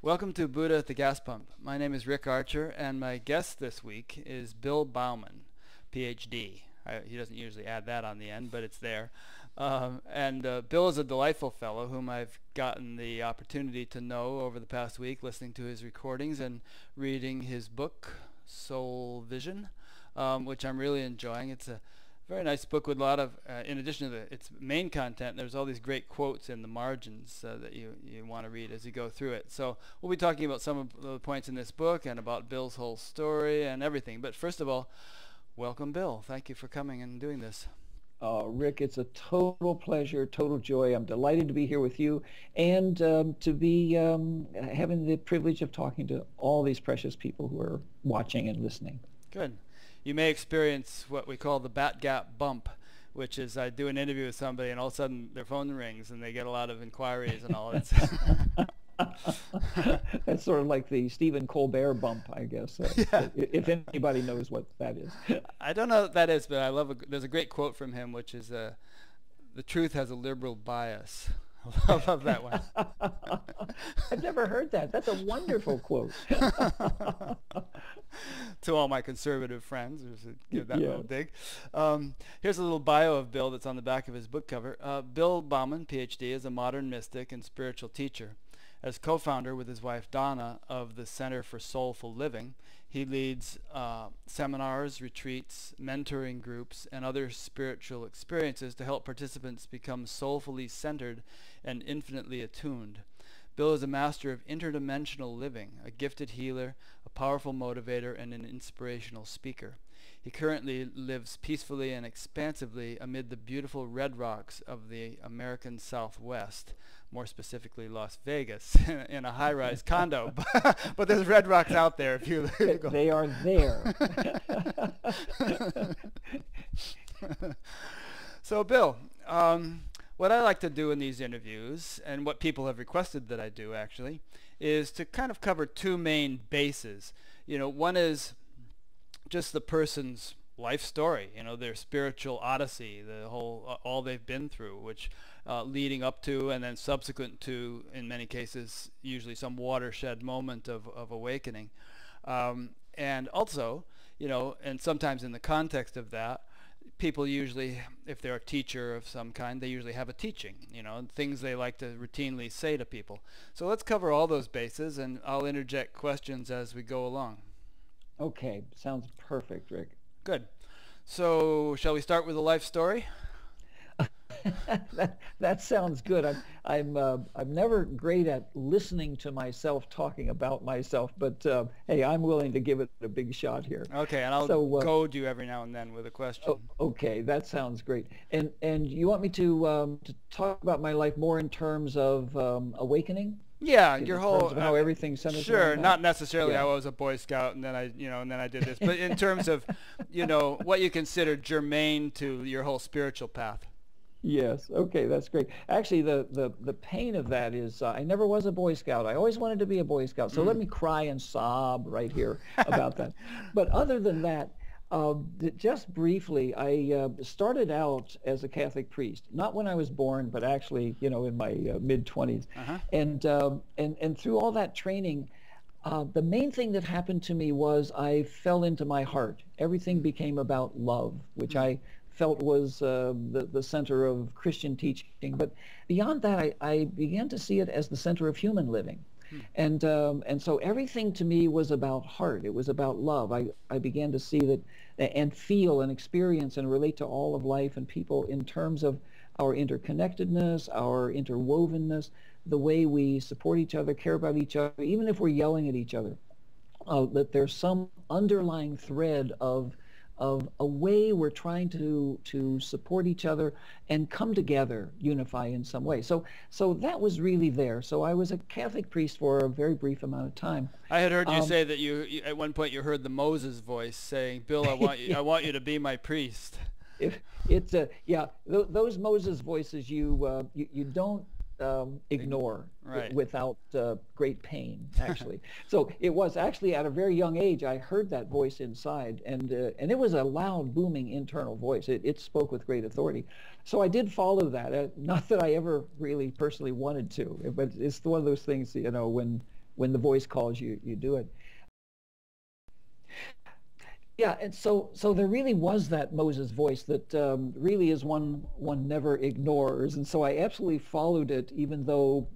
Welcome to Buddha at the Gas Pump. My name is Rick Archer, and my guest this week is Bill Bauman, PhD. He doesn't usually add that on the end, but it's there. Bill is a delightful fellow whom I've gotten the opportunity to know over the past week, listening to his recordings and reading his book, Soul Vision, which I'm really enjoying. It's a very nice book with a lot of, in addition to its main content, there's all these great quotes in the margins that you want to read as you go through it. So we'll be talking about some of the points in this book and about Bill's whole story and everything. But first of all, welcome, Bill. Thank you for coming and doing this. Rick, it's a total pleasure, total joy. I'm delighted to be here with you and to be having the privilege of talking to all these precious people who are watching and listening. Good. You may experience what we call the bat gap bump, which is I do an interview with somebody and all of a sudden their phone rings and they get a lot of inquiries and all that. That's sort of like the Stephen Colbert bump, I guess, Yeah. if anybody knows what that is. I don't know what that is, but there's a great quote from him, which is, the truth has a liberal bias. I love that one. I've never heard that. That's a wonderful quote. To all my conservative friends, give that Yeah. little dig. Here's a little bio of Bill that's on the back of his book cover. Bill Bauman, PhD, is a modern mystic and spiritual teacher. As co-founder with his wife Donna of the Center for Soulful Living, he leads seminars, retreats, mentoring groups, and other spiritual experiences to help participants become soulfully centered and infinitely attuned. Bill is a master of interdimensional living, a gifted healer, a powerful motivator, and an inspirational speaker. He currently lives peacefully and expansively amid the beautiful red rocks of the American Southwest, more specifically Las Vegas, in a high-rise condo. But there's red rocks out there if you go. They are there. So, Bill, what I like to do in these interviews, and what people have requested that I do actually, is to kind of cover two main bases. One is just the person's life story, their spiritual odyssey, all they've been through, which leading up to and then subsequent to, in many cases, usually some watershed moment of awakening. And also, and sometimes in the context of that, people usually, if they're a teacher of some kind, they usually have a teaching, things they like to routinely say to people. So let's cover all those bases, and I'll interject questions as we go along. Okay, sounds perfect, Rick. Good. So shall we start with a life story? That sounds good. I'm never great at listening to myself talking about myself, but hey, I'm willing to give it a big shot here. Okay, and I'll goad you every now and then with a question. Okay, that sounds great. And you want me to talk about my life more in terms of awakening? Yeah, your whole how everything centers. Sure, around not necessarily Yeah. how I was a Boy Scout and then I did this, but in terms of what you consider germane to your whole spiritual path. Yes. Okay, that's great. Actually, the pain of that is I never was a Boy Scout. I always wanted to be a Boy Scout. So let me cry and sob right here about that. But other than that, just briefly, I started out as a Catholic priest, not when I was born, but actually, in my mid-20s. Uh-huh. And through all that training, the main thing that happened to me was I fell into my heart. Everything became about love, which I felt was the center of Christian teaching. But beyond that, I began to see it as the center of human living. And so everything to me was about heart. It was about love. I began to see that and feel and experience and relate to all of life and people in terms of our interconnectedness, our interwovenness, the way we support each other, care about each other, even if we're yelling at each other, that there's some underlying thread of a way we're trying to support each other and come together, unify in some way. So that was really there. So I was a Catholic priest for a very brief amount of time. I had heard you say that you at one point you heard the Moses voice saying, "Bill, I want you to be my priest." Those Moses voices you don't ignore right. without great pain, actually. So it was actually at a very young age I heard that voice inside, and it was a loud, booming internal voice. It spoke with great authority. So I did follow that. Not that I ever really personally wanted to, but it's one of those things, when when the voice calls you, you do it. Yeah, and so there really was that Moses voice that really is one never ignores, and so I absolutely followed it, even though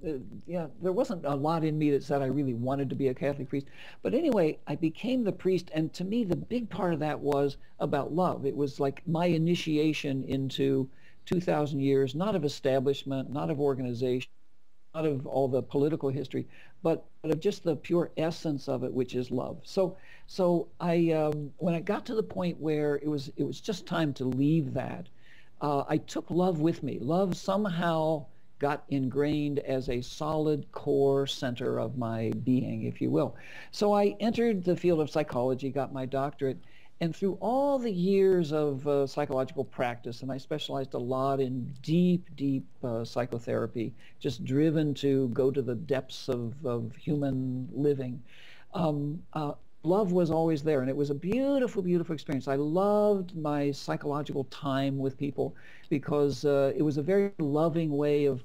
yeah, there wasn't a lot in me that said I really wanted to be a Catholic priest. But anyway, I became the priest, and to me, the big part of that was about love. It was like my initiation into 2,000 years, not of establishment, not of organization, not of all the political history, but of just the pure essence of it, which is love. So I when I got to the point where it was just time to leave that, I took love with me. Love somehow got ingrained as a solid core center of my being, if you will. So I entered the field of psychology, got my doctorate, and through all the years of psychological practice, and I specialized a lot in deep psychotherapy, just driven to go to the depths of human living, love was always there. And it was a beautiful experience. I loved my psychological time with people because it was a very loving way of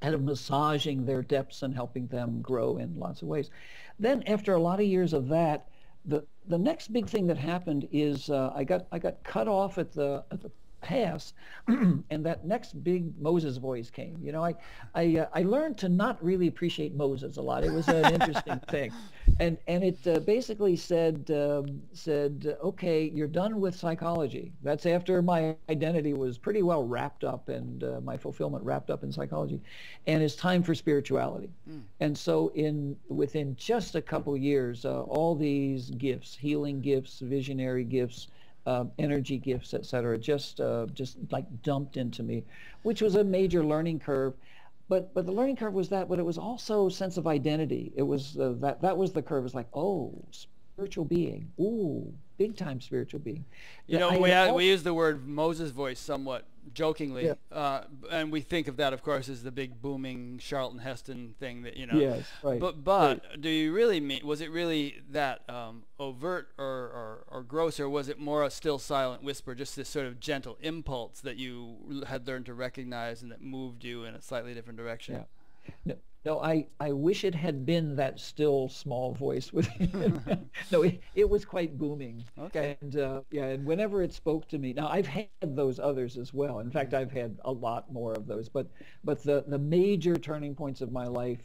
kind of massaging their depths and helping them grow in lots of ways. Then after a lot of years of that, the next big thing that happened is I got cut off at the pass, and that next big Moses voice came. You know, I learned to not really appreciate Moses a lot. It was an interesting thing, and it basically said, okay, you're done with psychology. That's after my identity was pretty well wrapped up and my fulfillment wrapped up in psychology, and it's time for spirituality. And so within just a couple years, all these gifts, healing gifts, visionary gifts, energy gifts, etc., just like dumped into me, which was a major learning curve. But the learning curve was that, but it was also sense of identity. It was that was the curve. It's like, oh, spiritual being, ooh, big time spiritual being. You know, we use the word Moses voice somewhat jokingly, and we think of that, of course, as the big booming Charlton Heston thing that, you know. Yes, right. But right. Do you really mean, was it really that overt or gross, or was it more a still silent whisper, just this sort of gentle impulse that you had learned to recognize and that moved you in a slightly different direction? Yeah. No, I wish it had been that still small voice within. No, it was quite booming. Okay. And and whenever it spoke to me, now I've had those others as well. In fact, I've had a lot more of those. But the major turning points of my life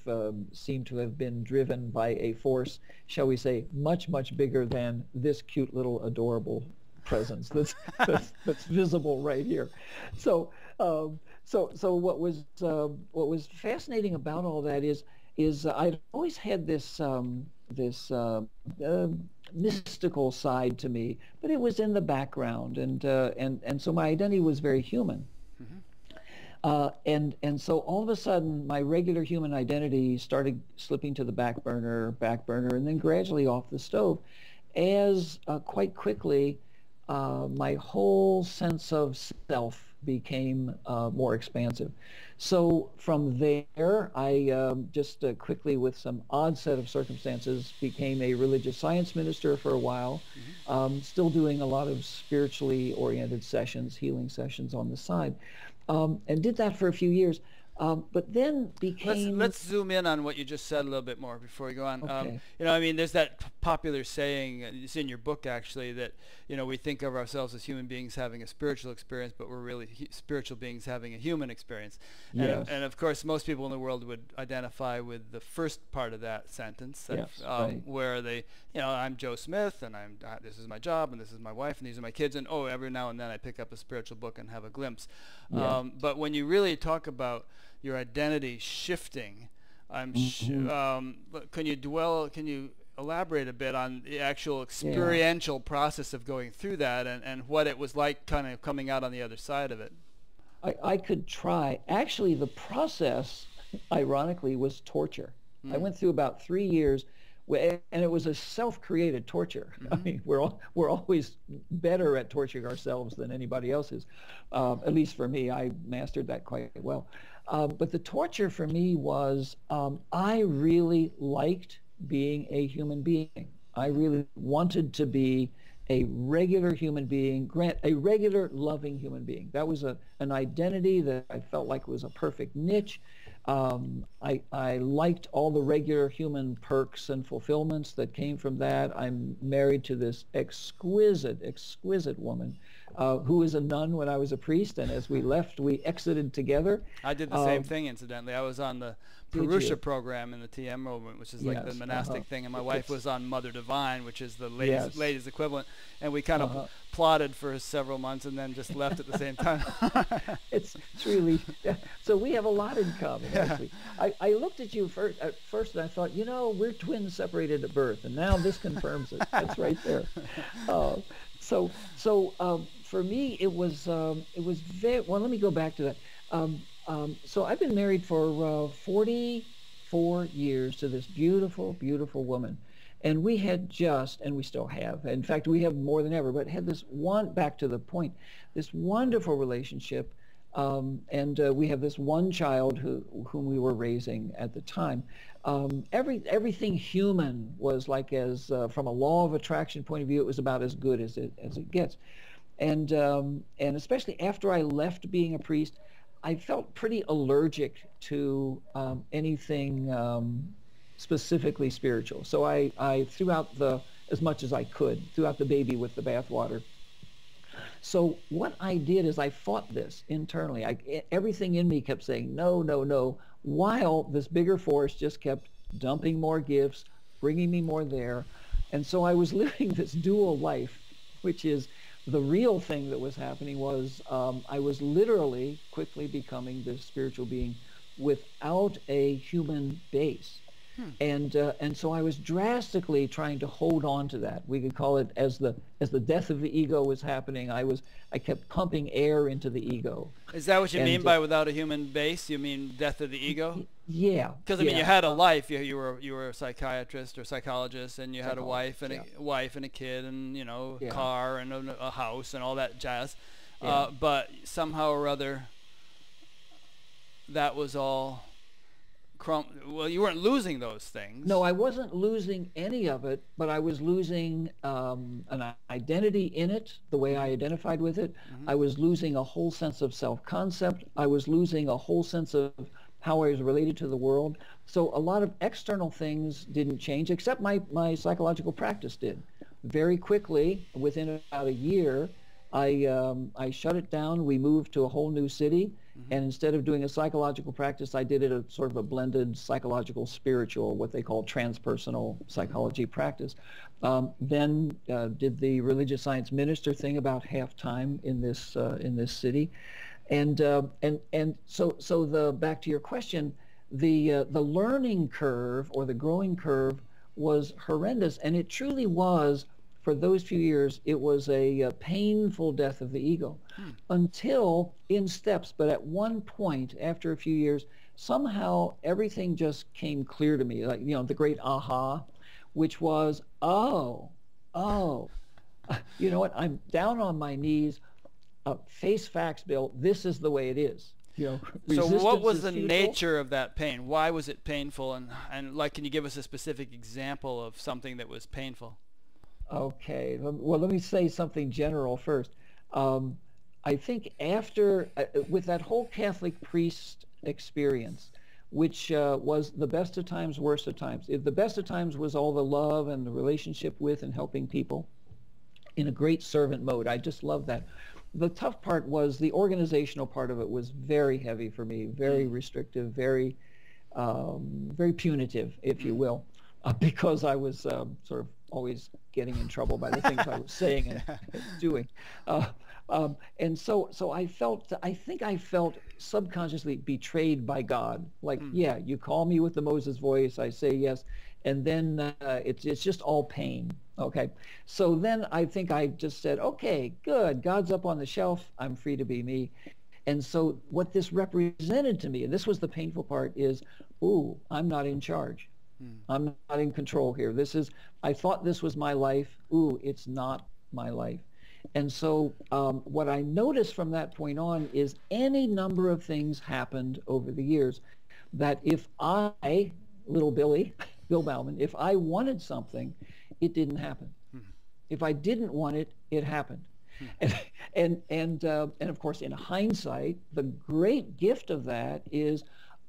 seem to have been driven by a force, shall we say, much bigger than this cute little adorable presence that's visible right here. So. So what was fascinating about all that is I'd always had this mystical side to me, but it was in the background, and so my identity was very human. And so all of a sudden my regular human identity started slipping to the back burner, and then gradually off the stove, as quite quickly my whole sense of self became more expansive. So from there, I just quickly, with some odd set of circumstances, became a religious science minister for a while, still doing a lot of spiritually oriented sessions, healing sessions on the side, and did that for a few years. But then became... Let's zoom in on what you just said a little bit more before we go on. Okay. You know, I mean, there's that popular saying, it's in your book actually, that, you know, we think of ourselves as human beings having a spiritual experience, but we're really spiritual beings having a human experience. Yes. And of course, most people in the world would identify with the first part of that sentence, Yes, right. where they, you know, I'm Joe Smith, and this is my job, and this is my wife, and these are my kids, and oh, every now and then I pick up a spiritual book and have a glimpse. Yeah. But when you really talk about your identity shifting, can you elaborate a bit on the actual experiential process of going through that, and what it was like kind of coming out on the other side of it? I could try. Actually, the process, ironically, was torture. I went through about 3 years, and it was a self-created torture. I mean, we're always better at torturing ourselves than anybody else is. At least for me, I mastered that quite well. But the torture for me was I really liked being a human being. I really wanted to be a regular human being, a regular loving human being. That was an identity that I felt like was a perfect niche. I liked all the regular human perks and fulfillments that came from that. I'm married to this exquisite woman who was a nun when I was a priest, and as we left, we exited together. I did the same thing, incidentally. I was on the Purusha program in the TM movement, which is like the monastic thing, and my wife was on Mother Divine, which is the ladies equivalent, and we kind of plotted for several months and then just left at the same time. It's really, so we have a lot in common, actually. I looked at you at first and I thought, you know, we're twins separated at birth, and now this confirms it. That's right there. So for me, it was very, well, let me go back to that. So I've been married for 44 years to this beautiful, beautiful woman. And we had just, and we still have, in fact, we have more than ever, but had this one, back to the point, this wonderful relationship. And we have this one child whom we were raising at the time. Everything human was like, as from a law of attraction point of view, it was about as good as it gets. And especially after I left being a priest, I felt pretty allergic to anything specifically spiritual. So I threw out as much as I could, threw out the baby with the bathwater. So what I did is I fought this internally. Everything in me kept saying, no, no, no, while this bigger force just kept dumping more gifts, bringing me more there. And so I was living this dual life, which is the real thing that was happening was I was literally quickly becoming this spiritual being without a human base. And so I was drastically trying to hold on to that. We could call it, as the death of the ego was happening, I kept pumping air into the ego. Is that what you mean by without a human base? You mean death of the ego? Yeah. Because I mean, you had a life. You were a psychiatrist or psychologist, and you had a wife and a kid, and car and a house and all that jazz. But somehow or other, that was all. Well, you weren't losing those things. No, I wasn't losing any of it, but I was losing an identity in it, the way I identified with it. I was losing a whole sense of self-concept. I was losing a whole sense of how I was related to the world. So a lot of external things didn't change, except my psychological practice did. Very quickly, within about a year, I shut it down. We moved to a whole new city. And instead of doing a psychological practice, I did it a sort of a blended psychological, spiritual, what they call transpersonal psychology practice. Then did the religious science minister thing about half time in this city, and so back to your question, the learning curve or the growing curve was horrendous, and it truly was. For those few years, it was a painful death of the ego until in steps. But at one point, after a few years, somehow everything just came clear to me, like, the great aha, which was, oh, you know what? I'm down on my knees, face facts, Bill. This is the way it is. So what was the nature of that pain? Why was it painful? And like, can you give us a specific example of something that was painful? Okay, well, let me say something general first. I think after, with that whole Catholic priest experience, which was the best of times, worst of times. The best of times was all the love and the relationship with and helping people in a great servant mode. I just love that. The tough part was the organizational part of it was very heavy for me, very restrictive, very punitive, if you will, because I was sort of always getting in trouble by the things I was saying and doing. And so I think I felt subconsciously betrayed by God. Like, yeah, you call me with the Moses voice, I say yes, and then it's just all pain. Okay, so then I think I just said, okay, good, God's up on the shelf, I'm free to be me. And so what this represented to me, and this was the painful part, is, ooh, I'm not in charge. I'm not in control here. I thought this was my life. Ooh, it's not my life. And so what I noticed from that point on is any number of things happened over the years that if I, little Billy, Bill Bauman, if I wanted something, it didn't happen. If I didn't want it, it happened. And of course, in hindsight, the great gift of that is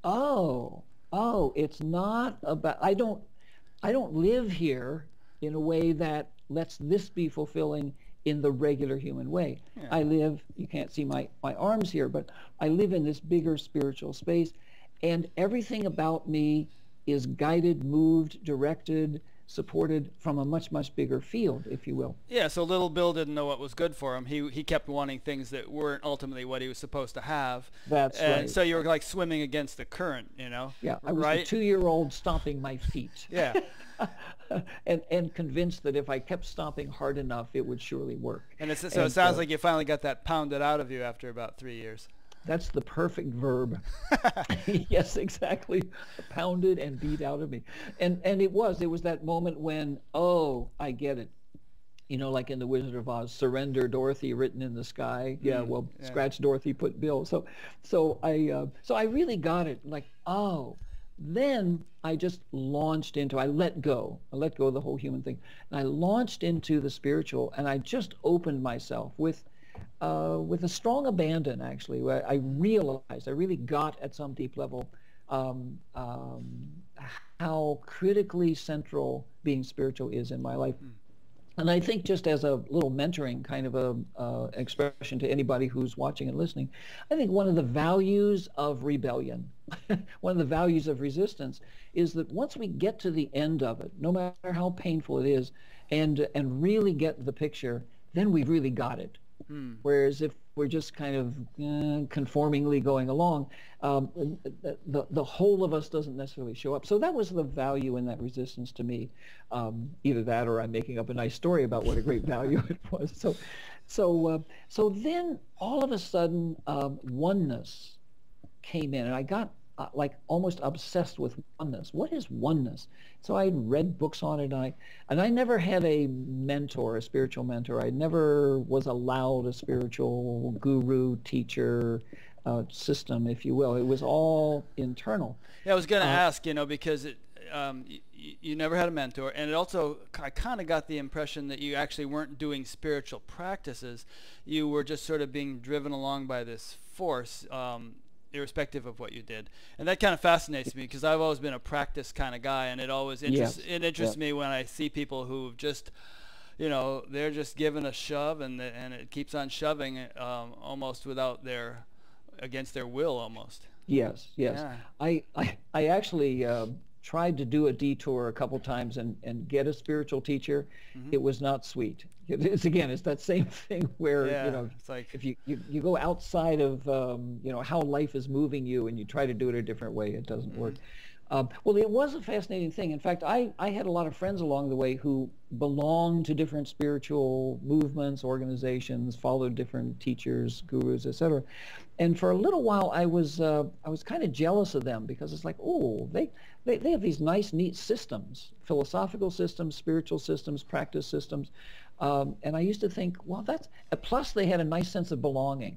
oh, oh, it's not about, I don't live here in a way that lets this be fulfilling in the regular human way. Yeah. I live, you can't see my arms here, but I live in this bigger spiritual space, and everything about me is guided, moved, directed, supported from a much, much bigger field, if you will. Yeah, so little Bill didn't know what was good for him. He kept wanting things that weren't ultimately what he was supposed to have. That's and right. so you were like swimming against the current, Yeah, I was right? the 2-year-old stomping my feet. Yeah. and convinced that if I kept stomping hard enough, it would surely work. And it's, so it sounds like you finally got that pounded out of you after about 3 years. That's the perfect verb. Yes, exactly. Pounded and beat out of me. And it was that moment when, oh, I get it. Like in The Wizard of Oz, surrender Dorothy written in the sky. Yeah, well, yeah. Scratch Dorothy, put Bill. So I really got it. Like, oh, then I just launched into, I let go of the whole human thing. And I launched into the spiritual, and I just opened myself with a strong abandon, actually. Where I realized, I really got at some deep level how critically central being spiritual is in my life. And I think, just as a little mentoring kind of a expression to anybody who's watching and listening, I think one of the values of rebellion, one of the values of resistance, is that once we get to the end of it, no matter how painful it is, and really get the picture, then we've really got it. Whereas if we're just kind of conformingly going along, the whole of us doesn't necessarily show up. So that was the value in that resistance to me. Either that, or I'm making up a nice story about what a great value it was. So then all of a sudden, oneness came in, and I got like almost obsessed with oneness. What is oneness? So I read books on it, and I never had a mentor, a spiritual mentor. I never was allowed a spiritual guru, teacher, system, if you will. It was all internal. Yeah, I was going to ask, because you never had a mentor, and it also, I kind of got the impression that you actually weren't doing spiritual practices. You were just sort of being driven along by this force, irrespective of what you did. And that kind of fascinates me, because I've always been a practice kind of guy, and it always interests me when I see people who've just, they're just given a shove, and it keeps on shoving, almost against their will almost. Yes. Yeah. I actually tried to do a detour a couple times and get a spiritual teacher. It was not sweet. It's that same thing where, it's like, if you go outside of, how life is moving you, and you try to do it a different way, it doesn't work. Well, it was a fascinating thing. In fact, I had a lot of friends along the way who belonged to different spiritual movements, organizations, followed different teachers, gurus, etc. And for a little while, I was kind of jealous of them, because it's like, oh, they have these nice, neat systems, philosophical systems, spiritual systems, practice systems. And I used to think, well, plus they had a nice sense of belonging.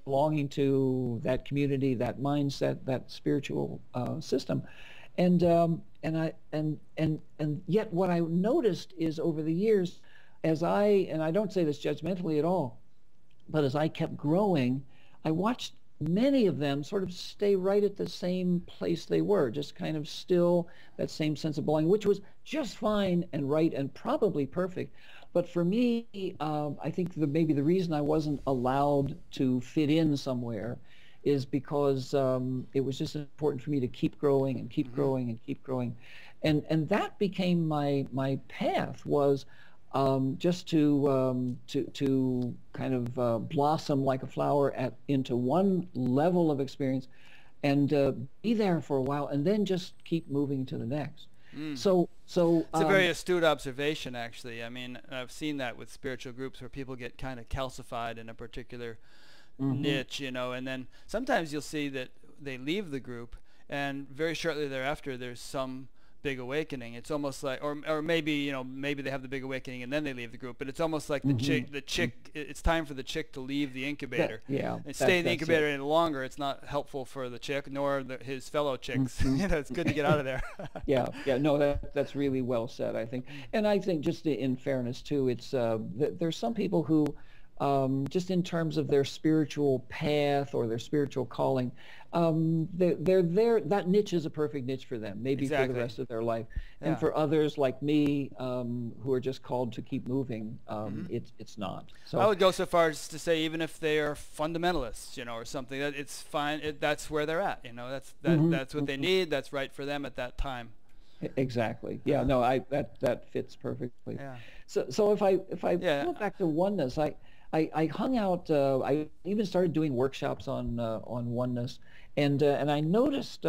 Belonging to that community, that mindset, that spiritual system, and yet what I noticed is, over the years, and I don't say this judgmentally at all, but as I kept growing, I watched many of them sort of stay right at the same place they were, just kind of still that same sense of belonging, which was just fine and right and probably perfect. But for me, I think maybe the reason I wasn't allowed to fit in somewhere is because it was just important for me to keep growing and keep growing and keep growing. And that became my path, was just to kind of blossom like a flower into one level of experience, and be there for a while, and then just keep moving to the next. So it's a very astute observation, actually. I mean, I've seen that with spiritual groups where people get kind of calcified in a particular niche, and then sometimes you'll see that they leave the group, and very shortly thereafter there's some big awakening. It's almost like, or maybe maybe they have the big awakening and then they leave the group, but it's almost like the chick. It's time for the chick to leave the incubator. And stay in the incubator any longer. It's not helpful for the chick nor his fellow chicks. It's good to get out of there. No, that's really well said, I think. And I think, just in fairness too, it's there's some people who just in terms of their spiritual path or their spiritual calling. They're there. That niche is a perfect niche for them, maybe for the Exactly. rest of their life. And Yeah. for others like me, who are just called to keep moving, Hmm. it's not. I So would go so far as to say, even if they are fundamentalists, or something, that it's fine. That's where they're at. mhm, That's what they mhm. need. That's right for them at that time. Exactly. Yeah, Uh, no, that fits perfectly. yeah. So if I Yeah. pull it back to oneness, I hung out. I even started doing workshops on oneness, and I noticed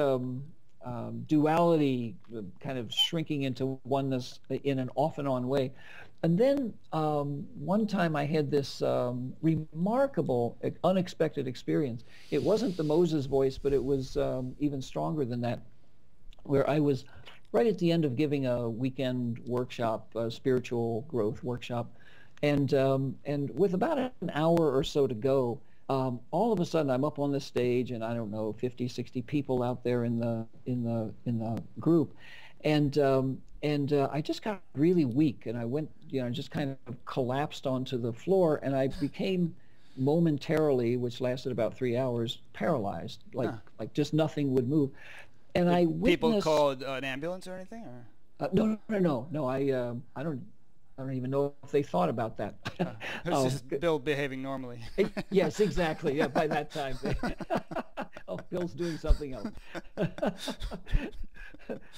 duality kind of shrinking into oneness in an off and on way. And then one time I had this remarkable, unexpected experience. It wasn't the Moses voice, but it was even stronger than that, where I was right at the end of giving a weekend workshop, a spiritual growth workshop, and with about an hour or so to go, all of a sudden I'm up on the stage, and I don't know, 50, 60 people out there in the group, and I just got really weak, and I went, just kind of collapsed onto the floor, and I became momentarily, which lasted about 3 hours, paralyzed, like Huh. like just nothing would move. And I Did people witnessed, call an ambulance or anything? Or no, no, no, no, I don't even know if they thought about that. it was just Bill behaving normally. Yes, exactly. Yeah, by that time, oh, Bill's doing something else.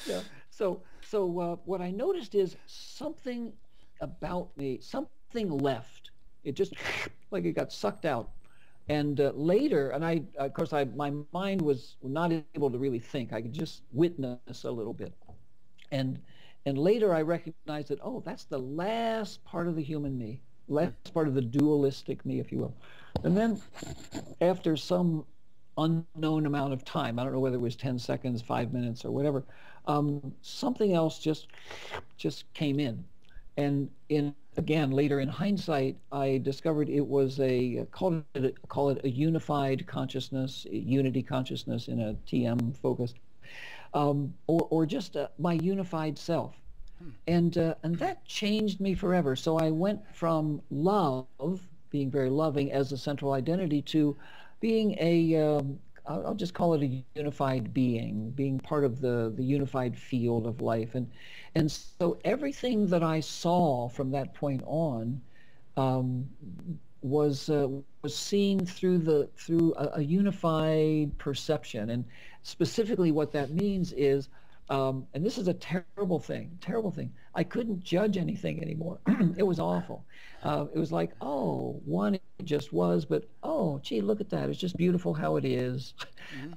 Yeah. So what I noticed is something about me, something left. It just like it got sucked out. And later, and of course, my mind was not able to really think. I could just witness a little bit. And and later I recognized that, oh, that's the last part of the human me, Hmm. last part of the dualistic me, if you will. And then after some unknown amount of time, I don't know whether it was 10 seconds, 5 minutes, or whatever, something else just came in. And in again later in hindsight, I discovered it was call it a unified consciousness, a unity consciousness in a TM focus, or just my unified self. Hmm. And that changed me forever. So I went from love, being very loving as a central identity, to being I'll just call it a unified being part of the unified field of life. And so everything that I saw from that point on um, was seen through a unified perception. And specifically what that means is, and this is a terrible thing. I couldn't judge anything anymore. It was awful. It was like, oh, one, it just was, but oh, gee, look at that. It's just beautiful how it is. Hmm.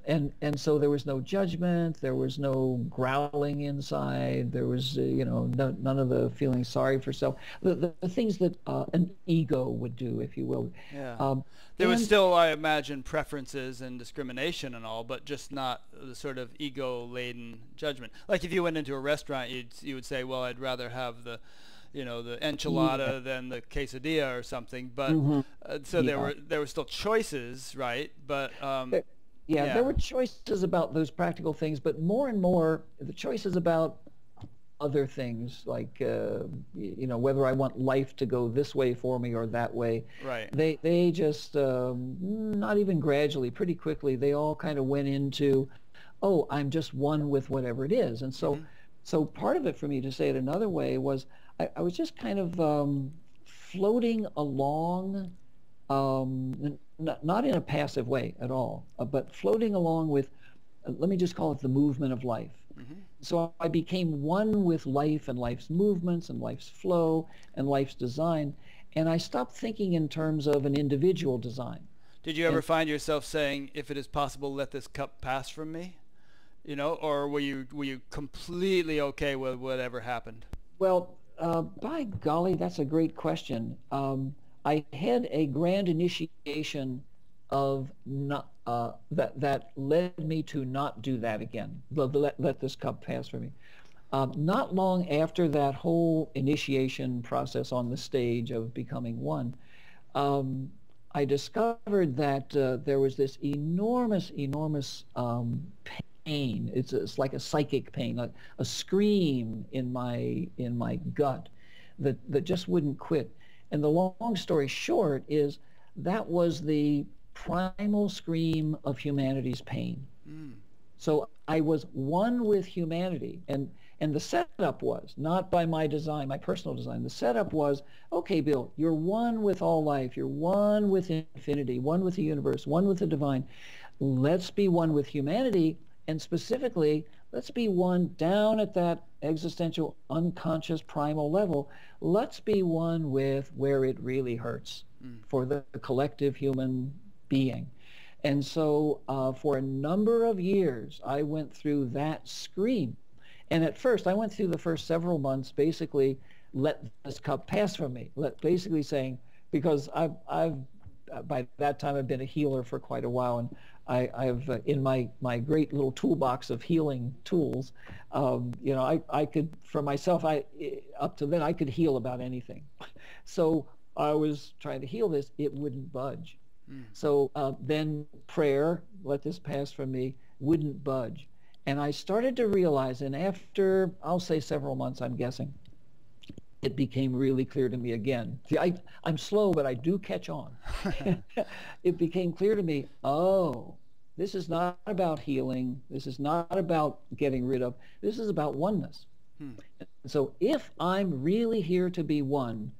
And so there was no judgment. There was no growling inside. There was, none of the feeling sorry for self. The things that an ego would do, if you will. Yeah. Um, There was and still, I imagine, preferences and discrimination and all, but just not the sort of ego-laden judgment. Like if you went into a restaurant, you would say, well, I'd rather have the yeah, enchilada than the quesadilla or something. But hmm so there yeah. were still choices, right? But There, yeah, there yeah. were choices about those practical things, but more and more the choices about other things, like whether I want life to go this way for me or that way. Right. They just not even gradually, pretty quickly, they all kind of went into, oh, I'm just one with whatever it is. And Hmm. so part of it, for me to say it another way, was I was just kind of floating along, not in a passive way at all, but floating along with, let me just call it the movement of life. Hmm. So I became one with life and life's movements and life's flow and life's design. And I stopped thinking in terms of an individual design. Did you ever And find yourself saying, "If it is possible, let this cup pass from me"? Or were you completely okay with whatever happened? well, by golly, that's a great question. I had a grand initiation of not, that led me to not do that again. Let this cup pass from me. Not long after that whole initiation process on the stage of becoming one, um, I discovered that there was this enormous pain. It's like a psychic pain, a scream in my gut that just wouldn't quit. And the long story short is that was the primal scream of humanity's pain. Mm. So I was one with humanity, and the setup was not by my design, my personal design. The setup was, okay, Bill, you're one with all life, you're one with infinity, one with the universe, one with the divine. Let's be one with humanity, and specifically, let's be one down at that existential, unconscious, primal level. Let's be one with where it really hurts for the collective human being. And so for a number of years, I went through that scream. And at first, I went through the first several months basically, let this cup pass from me, basically saying, because I've by that time I've been a healer for quite a while, and I've in my great little toolbox of healing tools, I could, for myself, up to then I could heal about anything. So I was trying to heal this, it wouldn't budge. So then prayer, let this pass from me, wouldn't budge. And I started to realize, and after, I'll say several months, I'm guessing, it became really clear to me again. See, I'm slow, but I do catch on. It became clear to me, oh, this is not about healing. This is not about getting rid of. This is about oneness. So if I'm really here to be one,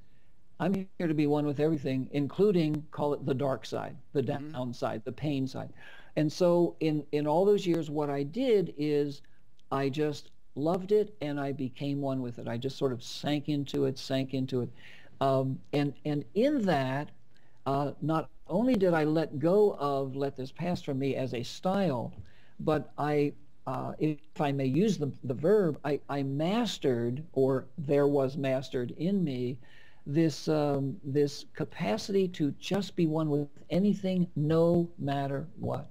I'm here to be one with everything, including, call it the dark side, the downside, the pain side. And so in all those years, what I did is I just loved it and I became one with it. I just sort of sank into it. And in that, not only did I let go of let this pass from me as a style, but if I may use the verb, I mastered, or there was mastered in me, this capacity to just be one with anything, no matter what.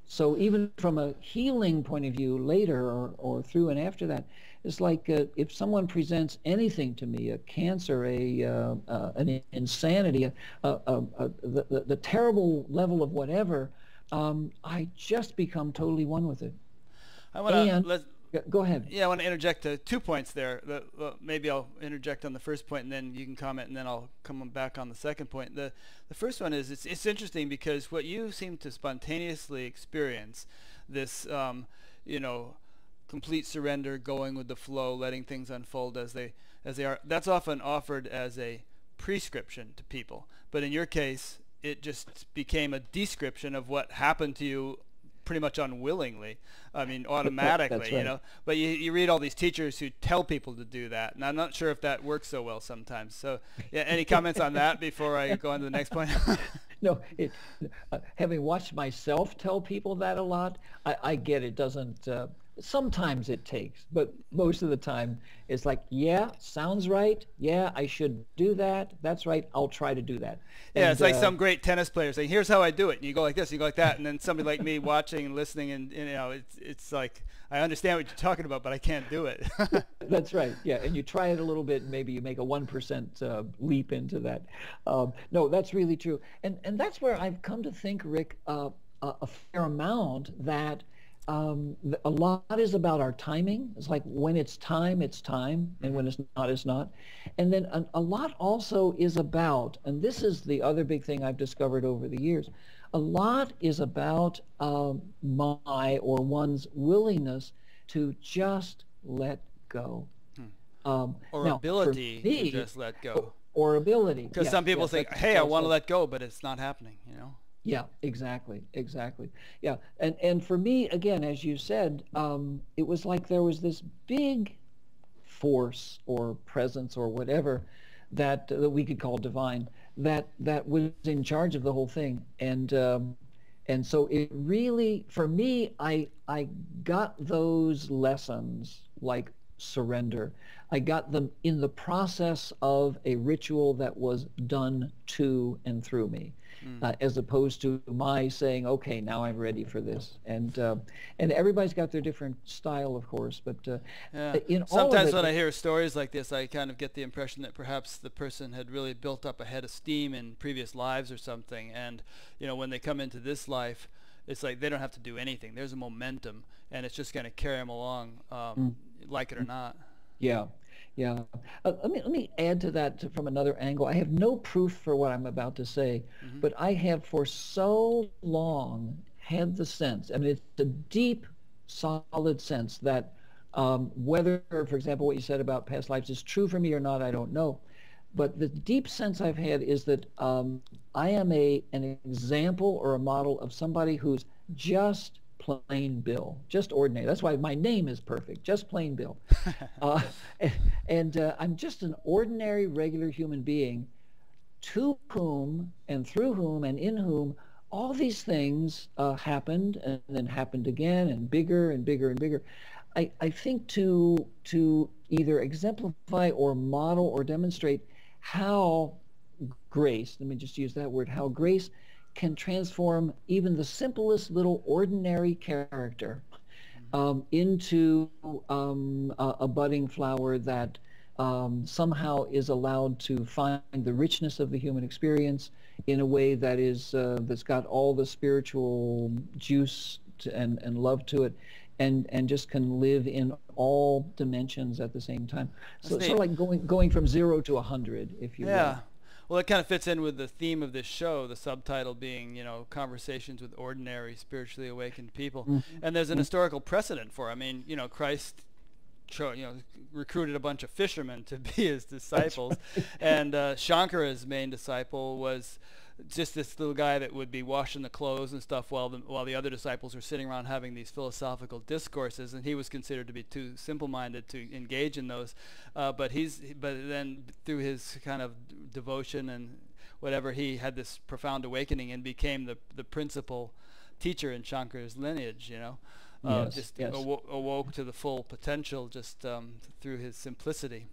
So even from a healing point of view later or through and after that, it's like if someone presents anything to me, a cancer, an insanity, the terrible level of whatever, I just become totally one with it. Go ahead. Yeah, I want to interject 2 points there. Maybe I'll interject on the first point, and then you can comment, and then I'll come back on the second point. The first one is it's interesting because what you seem to spontaneously experience, this complete surrender, going with the flow, letting things unfold as they are. That's often offered as a prescription to people, but in your case, it just became a description of what happened to you pretty much unwillingly. I mean, automatically, right. But you read all these teachers who tell people to do that, and I'm not sure if that works so well sometimes. So, yeah, any comments on that before I go on to the next point? No, having watched myself tell people that a lot, I get it doesn't. Sometimes it takes, but most of the time it's like, yeah, sounds right. Yeah, I should do that. That's right. I'll try to do that. Yeah, it's like some great tennis player saying, "Here's how I do it." And you go like this, you go like that, and then somebody like me watching and listening, and it's like, I understand what you're talking about, but I can't do it. That's right. Yeah, and you try it a little bit, and maybe you make a 1% leap into that. No, that's really true, and that's where I've come to think, Rick, a fair amount that. A lot is about our timing. It's like when it's time, and when it's not. And then a lot also is about, and this is the other big thing I've discovered over the years, a lot is about one's willingness to just let go. Or ability to just let go. Or ability. Because some people think, hey, I want to let go, but it's not happening, Yeah, exactly. Yeah, and for me, again, as you said, it was like there was this big force or presence or whatever that we could call divine that was in charge of the whole thing, and so it really, for me, I got those lessons like surrender. I got them in the process of a ritual that was done to and through me. As opposed to my saying, okay, now I'm ready for this. And everybody's got their different style, of course. But in all sometimes of it, when I hear stories like this, I kind of get the impression that perhaps the person had really built up a head of steam in previous lives or something. And, when they come into this life, it's like they don't have to do anything. There's a momentum, and it's just going to carry them along, like it or not. Yeah. Yeah. Let me add to that from another angle. I have no proof for what I'm about to say, Hmm. but I have for so long had the sense, I mean, it's a deep, solid sense that whether, for example, what you said about past lives is true for me or not, I don't know. But the deep sense I've had is that I am an example or a model of somebody who's just plain Bill, just ordinary. That's why my name is perfect, just plain Bill. Uh, and I'm just an ordinary, regular human being to whom and through whom and in whom all these things happened and then happened again and bigger and bigger and bigger. I think to either exemplify or model or demonstrate how grace, let me just use that word, how grace can transform even the simplest little ordinary character into a budding flower that somehow is allowed to find the richness of the human experience in a way that is that's got all the spiritual juice and love to it, and just can live in all dimensions at the same time. So That's it's sort neat. of like going from 0 to 100, if you will. Yeah. Well, it kind of fits in with the theme of this show, the subtitle being, conversations with ordinary, spiritually awakened people. And there's an historical precedent for it. I mean, Christ recruited a bunch of fishermen to be his disciples. And Shankara's main disciple was just this little guy that would be washing the clothes and stuff while the other disciples were sitting around having these philosophical discourses, and he was considered to be too simple-minded to engage in those. But then through his kind of devotion and whatever, he had this profound awakening and became the principal teacher in Shankara's lineage. Yes, Just yes. awoke to the full potential just through his simplicity.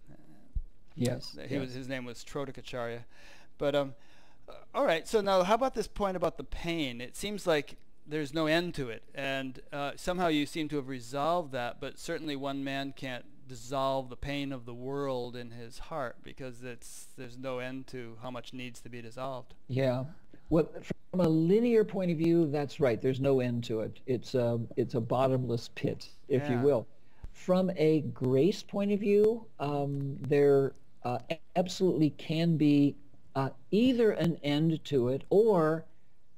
Yes, His name was Trotakacharya. But all right, so now how about this point about the pain? It seems like there's no end to it, and somehow you seem to have resolved that, but certainly one man can't dissolve the pain of the world in his heart, because there's no end to how much needs to be dissolved. Yeah. Well, from a linear point of view, that's right. There's no end to it. It's a bottomless pit, if you Yeah. will. From a grace point of view, there absolutely can be either an end to it or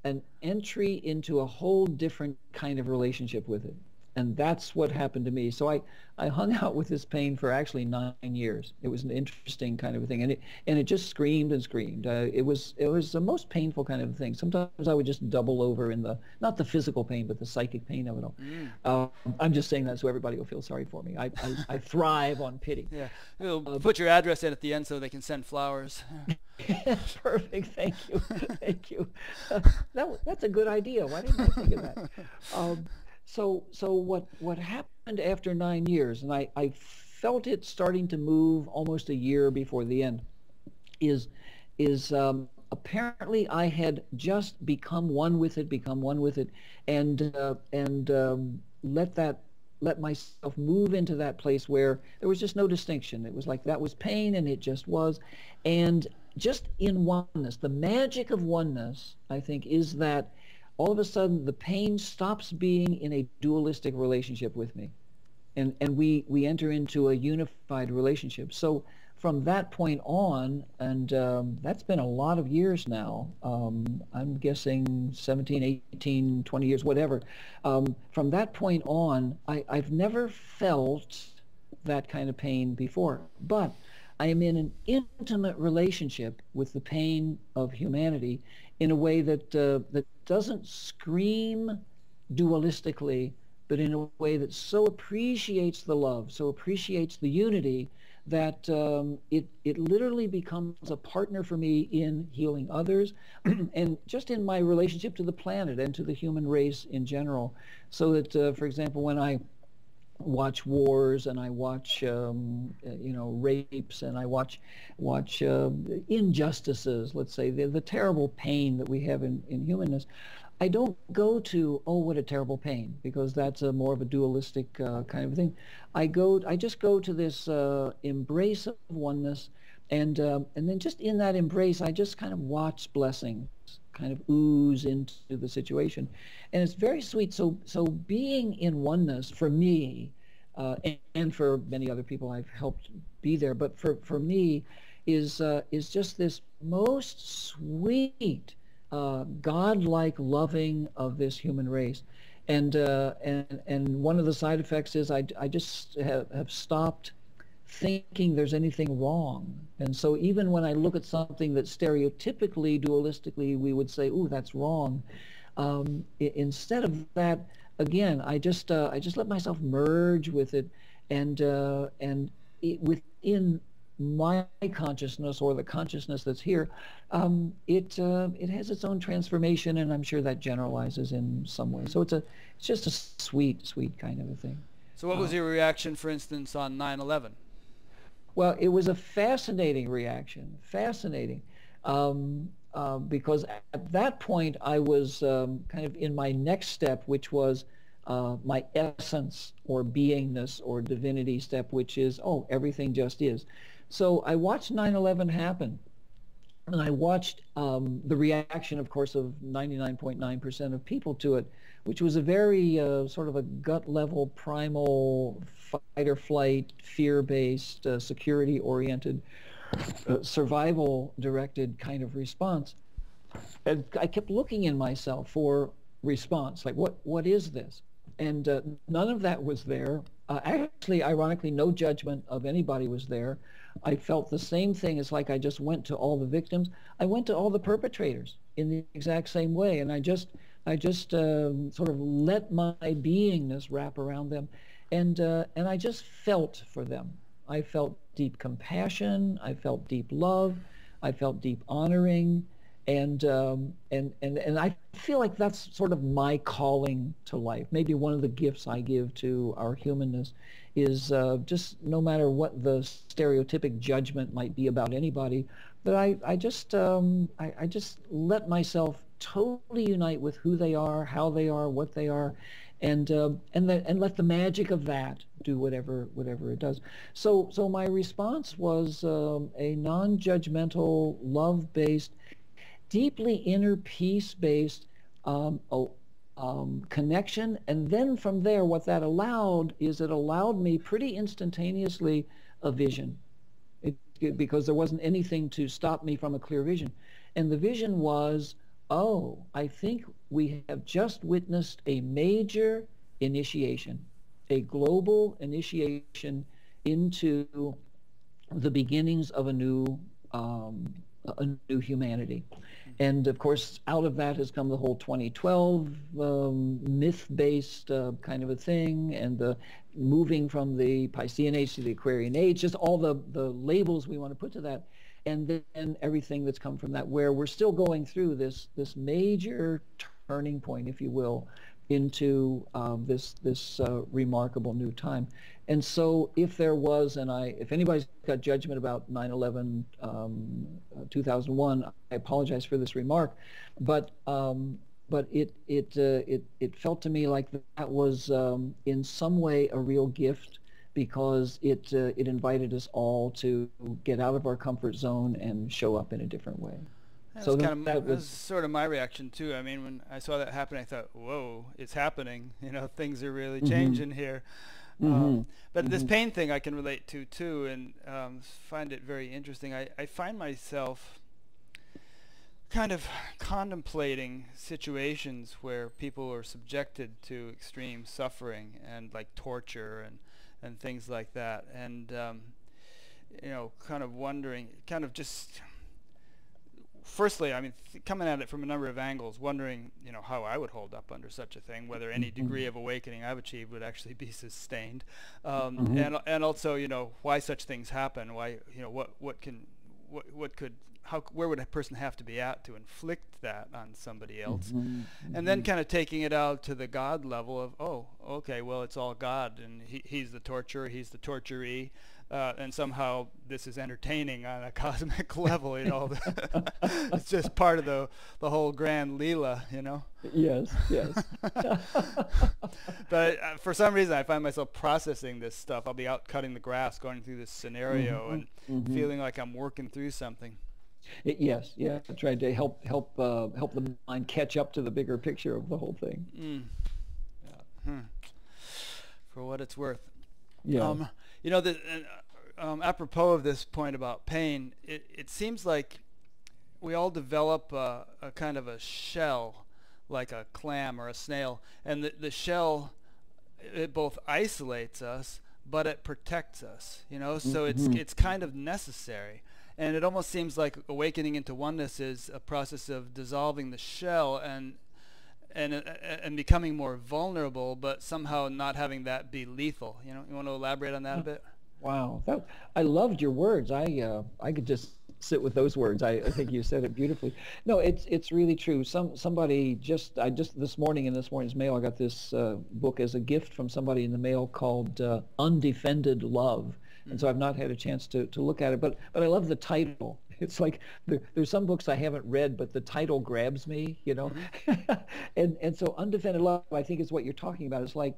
an entry into a whole different kind of relationship with it. And that's what happened to me. So I hung out with this pain for actually 9 years. It was an interesting kind of a thing. And it just screamed and screamed. It was the most painful kind of thing. Sometimes I would just double over in not the physical pain, but the psychic pain of it all. I'm just saying that so everybody will feel sorry for me. I thrive on pity. Yeah. Put your address in at the end so they can send flowers. Perfect. Thank you. Thank you. That's a good idea. Why didn't I think of that? So what happened after 9 years, and I felt it starting to move almost a year before the end, is apparently I had just become one with it, and let myself move into that place where there was just no distinction. It was like that was pain, and it just was, and just in oneness. The magic of oneness, I think, is that all of a sudden the pain stops being in a dualistic relationship with me, and we enter into a unified relationship. So from that point on, and that's been a lot of years now, I'm guessing 17, 18, 20 years, whatever. From that point on, I've never felt that kind of pain before, but I am in an intimate relationship with the pain of humanity in a way that doesn't scream dualistically, but in a way that so appreciates the love, so appreciates the unity, that it literally becomes a partner for me in healing others and just in my relationship to the planet and to the human race in general. So that, for example, when I watch wars and I watch rapes and I watch injustices, let's say the terrible pain that we have in humanness, I don't go to, oh, what a terrible pain, because that's a more of a dualistic kind of thing. I just go to this embrace of oneness, and then just in that embrace, I just kind of watch blessings kind of ooze into the situation, and it's very sweet. So being in oneness for me and for many other people I've helped be there. But for me, is just this most sweet, God-like loving of this human race. And one of the side effects is I just have stopped thinking there's anything wrong. And so even when I look at something that stereotypically, dualistically, we would say, "Ooh, that's wrong," instead of that, again, I just let myself merge with it, and within my consciousness or the consciousness that's here, it has its own transformation, and I'm sure that generalizes in some way. So it's just a sweet kind of a thing. So what was your reaction, for instance, on 9/11? Well, it was a fascinating reaction, fascinating, because at that point I was kind of in my next step, which was my essence or beingness or divinity step, which is, oh, everything just is. So I watched 9/11 happen, and I watched the reaction, of course, of 99.9% of people to it, which was a very sort of a gut level, primal, fight or flight, fear-based, security-oriented, survival-directed kind of response. And I kept looking in myself for response, like what is this? And none of that was there. Actually, ironically, no judgment of anybody was there. I felt the same thing. It's like I just went to all the victims. I went to all the perpetrators in the exact same way, and I just sort of let my beingness wrap around them, and I just felt for them. I felt deep compassion. I felt deep love. I felt deep honoring, and I feel like that's sort of my calling to life. Maybe one of the gifts I give to our humanness is just no matter what the stereotypic judgment might be about anybody, that I just let myself totally unite with who they are, how they are, what they are, and let the magic of that do whatever it does. So my response was a non-judgmental, love-based, deeply inner peace-based connection. And then from there, what that allowed is it allowed me pretty instantaneously a vision, because there wasn't anything to stop me from a clear vision. And the vision was, oh, I think we have just witnessed a major initiation, a global initiation into the beginnings of a new humanity. And of course, out of that has come the whole 2012 myth-based kind of a thing, and the moving from the Piscean age to the Aquarian age, just all the labels we want to put to that, and then everything that's come from that, where we're still going through this major turning point, if you will, into this remarkable new time. And so if there was, and if anybody's got judgment about 9/11, 2001, I apologize for this remark, but it felt to me like that was in some way a real gift, because it invited us all to get out of our comfort zone and show up in a different way. So that was sort of my reaction too. I mean, when I saw that happen, I thought, "Whoa, it's happening! You know, things are really changing here." But this pain thing I can relate to too, and find it very interesting. I find myself kind of contemplating situations where people are subjected to extreme suffering and like torture and things like that, and you know, kind of wondering, kind of just. Firstly, I mean, coming at it from a number of angles, wondering, you know, how I would hold up under such a thing, whether any degree of awakening I've achieved would actually be sustained, and also, you know, why such things happen, why, you know, where would a person have to be at to inflict that on somebody else, and then kind of taking it out to the God level of, oh, okay, well, it's all God, and he's the torturer, he's the torturee. And somehow this is entertaining on a cosmic level, you know. It's just part of the whole grand Leela, you know. Yes. But for some reason, I find myself processing this stuff. I'll be out cutting the grass, going through this scenario, and feeling like I'm working through something. Yes, trying to help the mind catch up to the bigger picture of the whole thing. For what it's worth. Yes. You know, apropos of this point about pain, it seems like we all develop a kind of a shell, like a clam or a snail, and the shell, it both isolates us, but it protects us, you know, so Hmm. it's kind of necessary. And it almost seems like awakening into oneness is a process of dissolving the shell and becoming more vulnerable, but somehow not having that be lethal. You know, you want to elaborate on that a bit? Wow, I loved your words. I could just sit with those words. I think you said it beautifully. No, it's really true. Somebody I just this morning in this morning's mail, I got this book as a gift from somebody in the mail called Undefended Love, and so I've not had a chance to look at it. But I love the title. It's like there's some books I haven't read, but the title grabs me, you know. Mm-hmm. And so Undefended Love, I think, is what you're talking about. It's like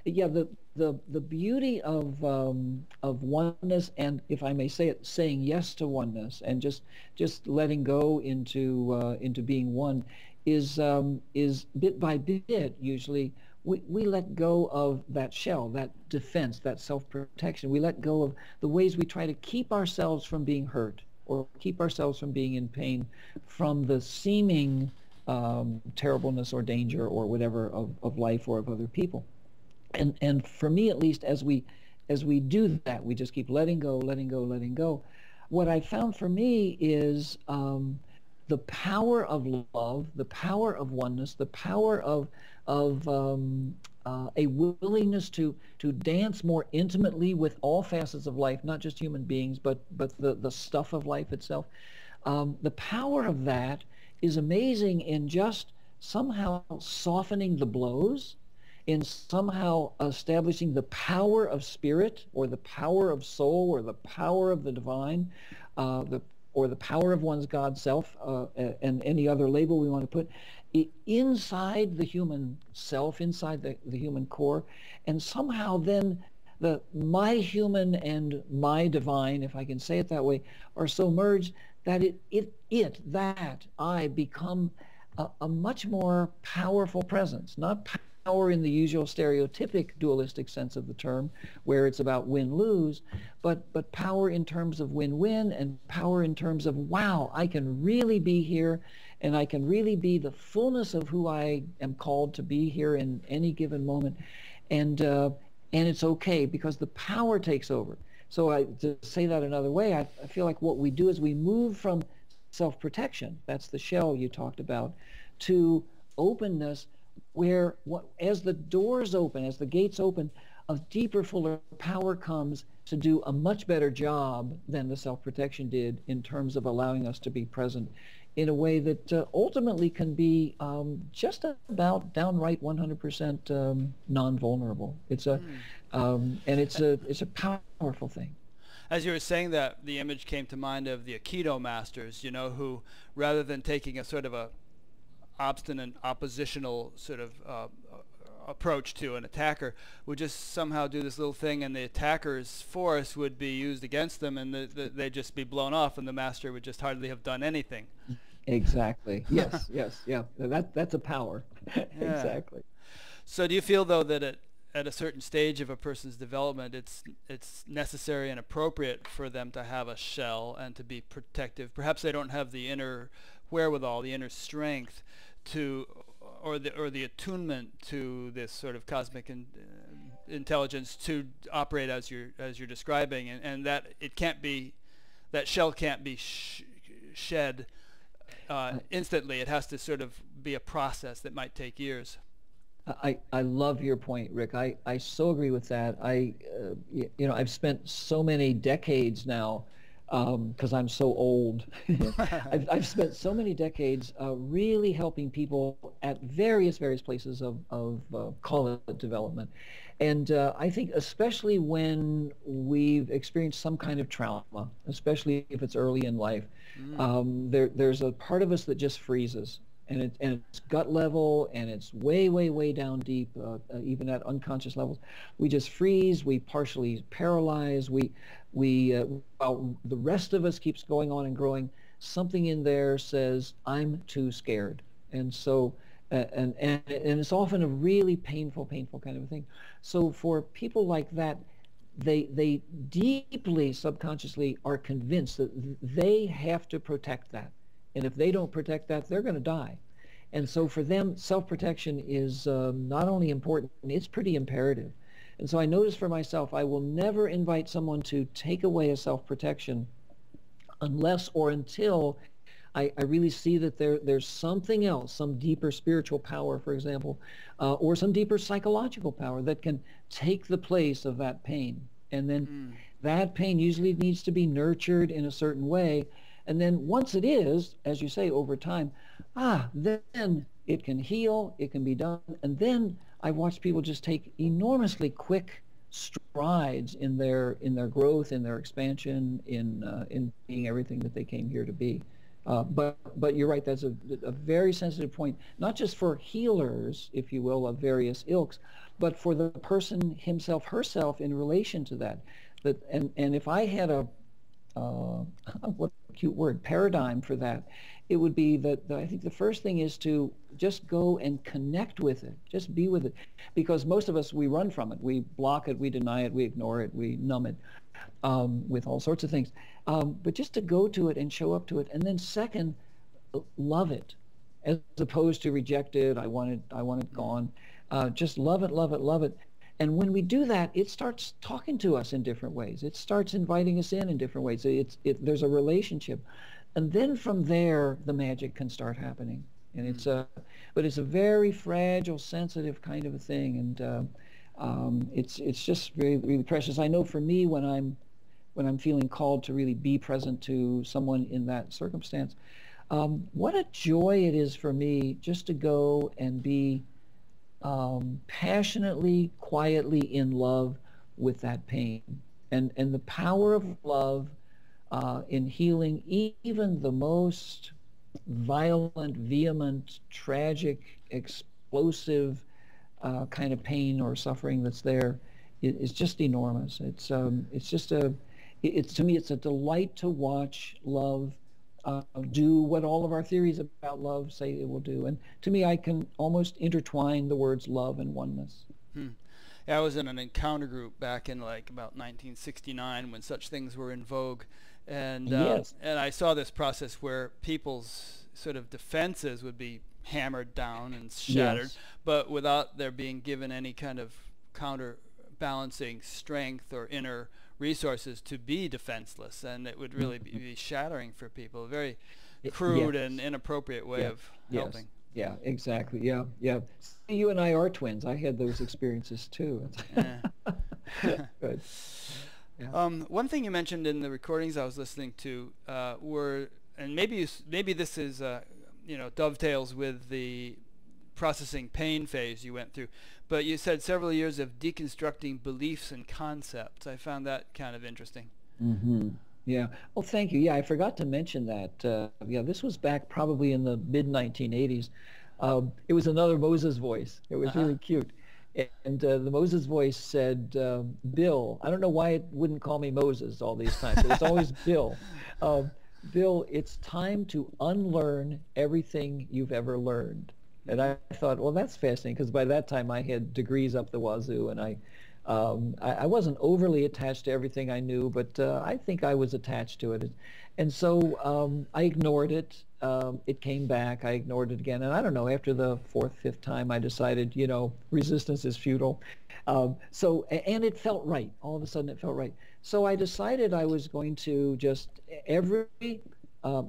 yeah, the beauty of oneness, and if I may say it, saying yes to oneness, and just letting go into being one, is bit by bit usually. We let go of that shell, that defense, that self-protection. We let go of the ways we try to keep ourselves from being hurt or keep ourselves from being in pain from the seeming terribleness or danger or whatever of life or of other people. And for me at least, as we do that, we just keep letting go, letting go, letting go. What I found for me is the power of love, the power of oneness, the power of a willingness to dance more intimately with all facets of life, not just human beings, but the stuff of life itself. The power of that is amazing in just somehow softening the blows, in somehow establishing the power of spirit or the power of soul or the power of the divine, or the power of one's God self, and any other label we want to put inside the human self, inside the human core, and somehow then my human and my divine, if I can say it that way, are so merged that that I become a much more powerful presence, not power in the usual stereotypic dualistic sense of the term, where it's about win-lose, but power in terms of win-win, and power in terms of, wow, I can really be here, and I can really be the fullness of who I am called to be here in any given moment, and it's okay because the power takes over. So to say that another way, I feel like what we do is we move from self-protection, that's the shell you talked about, to openness, where as the doors open, as the gates open, a deeper, fuller power comes to do a much better job than the self-protection did in terms of allowing us to be present in a way that ultimately can be just about downright 100% non-vulnerable. It's a powerful thing. As you were saying that, the image came to mind of the Aikido masters, you know, who rather than taking a sort of a obstinate, oppositional sort of approach to an attacker, would just somehow do this little thing, and the attacker's force would be used against them, and they'd just be blown off, and the master would just hardly have done anything. Exactly. Yes. Yes. Yeah. That's a power. Yeah. Exactly. So do you feel, though, that at a certain stage of a person's development, it's necessary and appropriate for them to have a shell and to be protective? Perhaps they don't have the inner wherewithal, the inner strength to, or the attunement to this sort of cosmic intelligence to operate as you're describing, and that it can't be, that shell can't be shed instantly. It has to sort of be a process that might take years. I love your point, Rick. I so agree with that. I've spent so many decades now, because I'm so old. I've spent so many decades really helping people at various places of call it development. And I think especially when we've experienced some kind of trauma, especially if it's early in life, there's a part of us that just freezes. And it's gut level, and it's way down deep, even at unconscious levels. We just freeze. We partially paralyze. While the rest of us keeps going on and growing, something in there says, "I'm too scared," and so and it's often a really painful kind of a thing. So for people like that, they deeply subconsciously are convinced that they have to protect that. And if they don't protect that, they're going to die. And so for them, self-protection is not only important, it's pretty imperative. And so I notice for myself, I will never invite someone to take away a self-protection unless or until I really see that there's something else, some deeper spiritual power, for example, or some deeper psychological power that can take the place of that pain. And then that pain usually needs to be nurtured in a certain way. And then once it is, as you say, over time, then it can heal, it can be done. And then I watch people just take enormously quick strides in their growth, in their expansion, in being everything that they came here to be. But you're right, that's a very sensitive point, not just for healers, if you will, of various ilks, but for the person himself, herself in relation to that. And if I had a what a cute word, paradigm for that, it would be that I think the first thing is to just go and connect with it, just be with it, because most of us, we run from it, we block it, we deny it, we ignore it, we numb it with all sorts of things. But just to go to it and show up to it, and then second, love it, as opposed to reject it. I want it gone. Just love it, love it, love it. And when we do that, it starts talking to us in different ways. It starts inviting us in different ways. There's a relationship. And then from there, the magic can start happening. And but it's a very fragile, sensitive kind of a thing. And it's just really, really precious. I know for me, when I'm feeling called to really be present to someone in that circumstance, what a joy it is for me just to go and be passionately, quietly in love with that pain. And the power of love in healing even the most violent, vehement, tragic, explosive kind of pain or suffering that's there is just enormous. It's just to me, it's a delight to watch love do what all of our theories about love say it will do. And to me, I can almost intertwine the words love and oneness. Yeah, I was in an encounter group back in like about 1969 when such things were in vogue. And yes. And I saw this process where people's sort of defenses would be hammered down and shattered, Yes. but without there being given any kind of counterbalancing strength or inner resources to be defenseless, and it would really be shattering for people. A very crude Yes. and inappropriate way of helping. Yeah, exactly. Yeah. See, you and I are twins. I had those experiences too. Good. Yeah. One thing you mentioned in the recordings I was listening to were, and maybe this is dovetails with the processing pain phase you went through, but you said several years of deconstructing beliefs and concepts. I found that kind of interesting. Mm-hmm. Yeah. Well, thank you. Yeah, I forgot to mention that. This was back probably in the mid-1980s. It was another Moses voice. It was really cute. And the Moses voice said, Bill, I don't know why it wouldn't call me Moses all these times, but it's always Bill. Bill, it's time to unlearn everything you've ever learned. And I thought, well, that's fascinating, because by that time I had degrees up the wazoo, and I wasn't overly attached to everything I knew, but I think I was attached to it. And so I ignored it. It came back. I ignored it again. And I don't know, after the fourth, fifth time, I decided, resistance is futile. And it felt right. All of a sudden, it felt right. So I decided I was going to just, every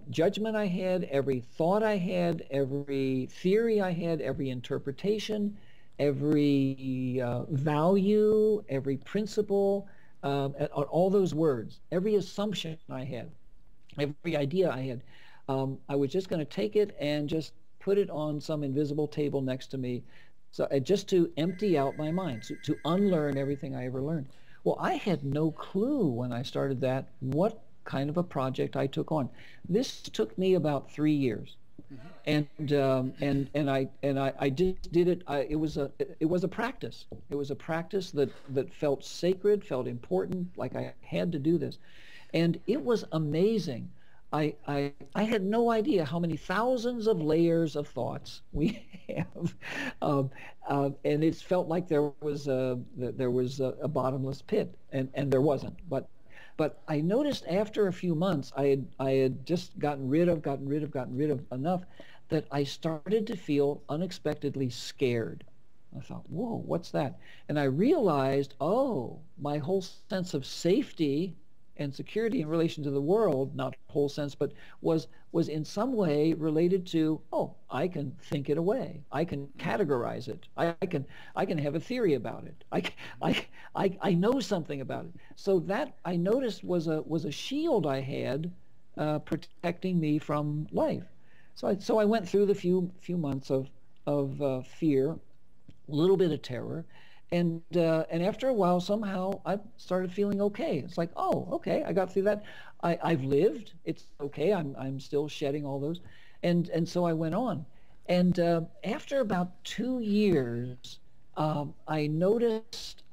judgment I had, every thought I had, every theory I had, every interpretation, every value, every principle, all those words, every assumption I had, every idea I had, I was just going to take it and just put it on some invisible table next to me, so just to empty out my mind, to unlearn everything I ever learned. Well, I had no clue when I started that what kind of a project I took on. This took me about 3 years. And I just did it. It was a practice. It was a practice that felt sacred, felt important, like I had to do this, and it was amazing. I had no idea how many thousands of layers of thoughts we have, and it felt like there was a bottomless pit, and there wasn't. But I noticed after a few months, I had just gotten rid of enough that I started to feel unexpectedly scared. I thought, whoa, what's that? And I realized, oh, my whole sense of safety and security in relation to the world, not whole sense, but was in some way related to, oh, I can think it away. I can categorize it. I can have a theory about it. I know something about it. So that I noticed was a shield I had protecting me from life. So I went through the few months of fear, a little bit of terror, and after a while, somehow I started feeling okay. It's like, oh, okay, I got through that. I've lived. It's okay. I'm still shedding all those, and so I went on, and after about 2 years, I noticed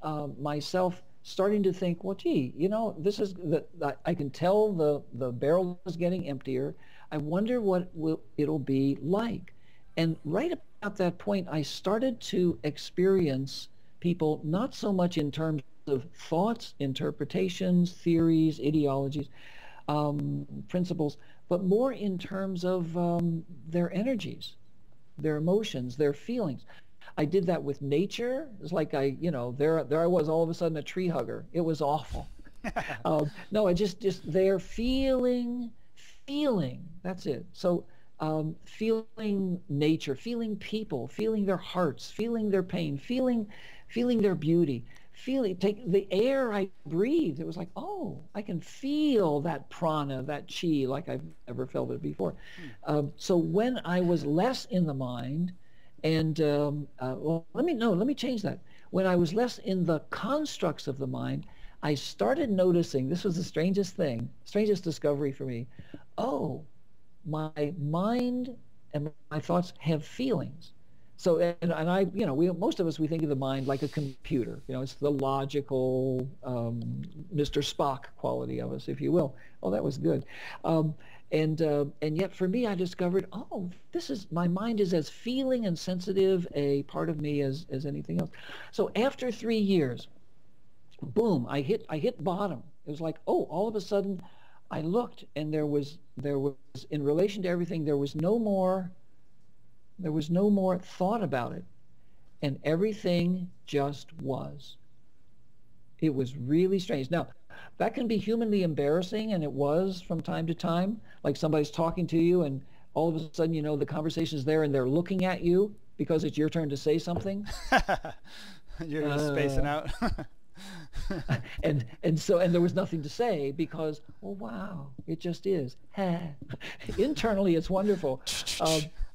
myself starting to think, well, gee, this is I can tell the barrel is getting emptier. I wonder what it'll be like. And right about that point, I started to experience people not so much in terms of thoughts, interpretations, theories, ideologies, principles, but more in terms of their energies, their emotions, their feelings. I did that with nature. It's like there I was all of a sudden a tree hugger. It was awful. No, I just their feeling. That's it. So feeling nature, feeling people, feeling their hearts, feeling their pain, feeling their beauty, take the air I breathed. It was like, oh, I can feel that prana, that chi, like I've never felt it before. So when I was less in the mind, and let me change that. When I was less in the constructs of the mind, I started noticing, this was the strangest thing, strangest discovery for me. Oh, my mind and my thoughts have feelings. So, and I, most of us, we think of the mind like a computer. It's the logical Mr. Spock quality of us, if you will. Oh, that was good. And yet for me, I discovered, oh, my mind is as feeling and sensitive a part of me as anything else. So after 3 years, boom, I hit bottom. It was like, oh, all of a sudden I looked, and there was in relation to everything, there was no more thought about it, and everything just was. It was really strange. Now, that can be humanly embarrassing, and it was from time to time, like somebody's talking to you, and all of a sudden, the conversation's there, and they're looking at you because it's your turn to say something. You're just spacing out. and there was nothing to say because, oh wow, it just is. Internally, it's wonderful,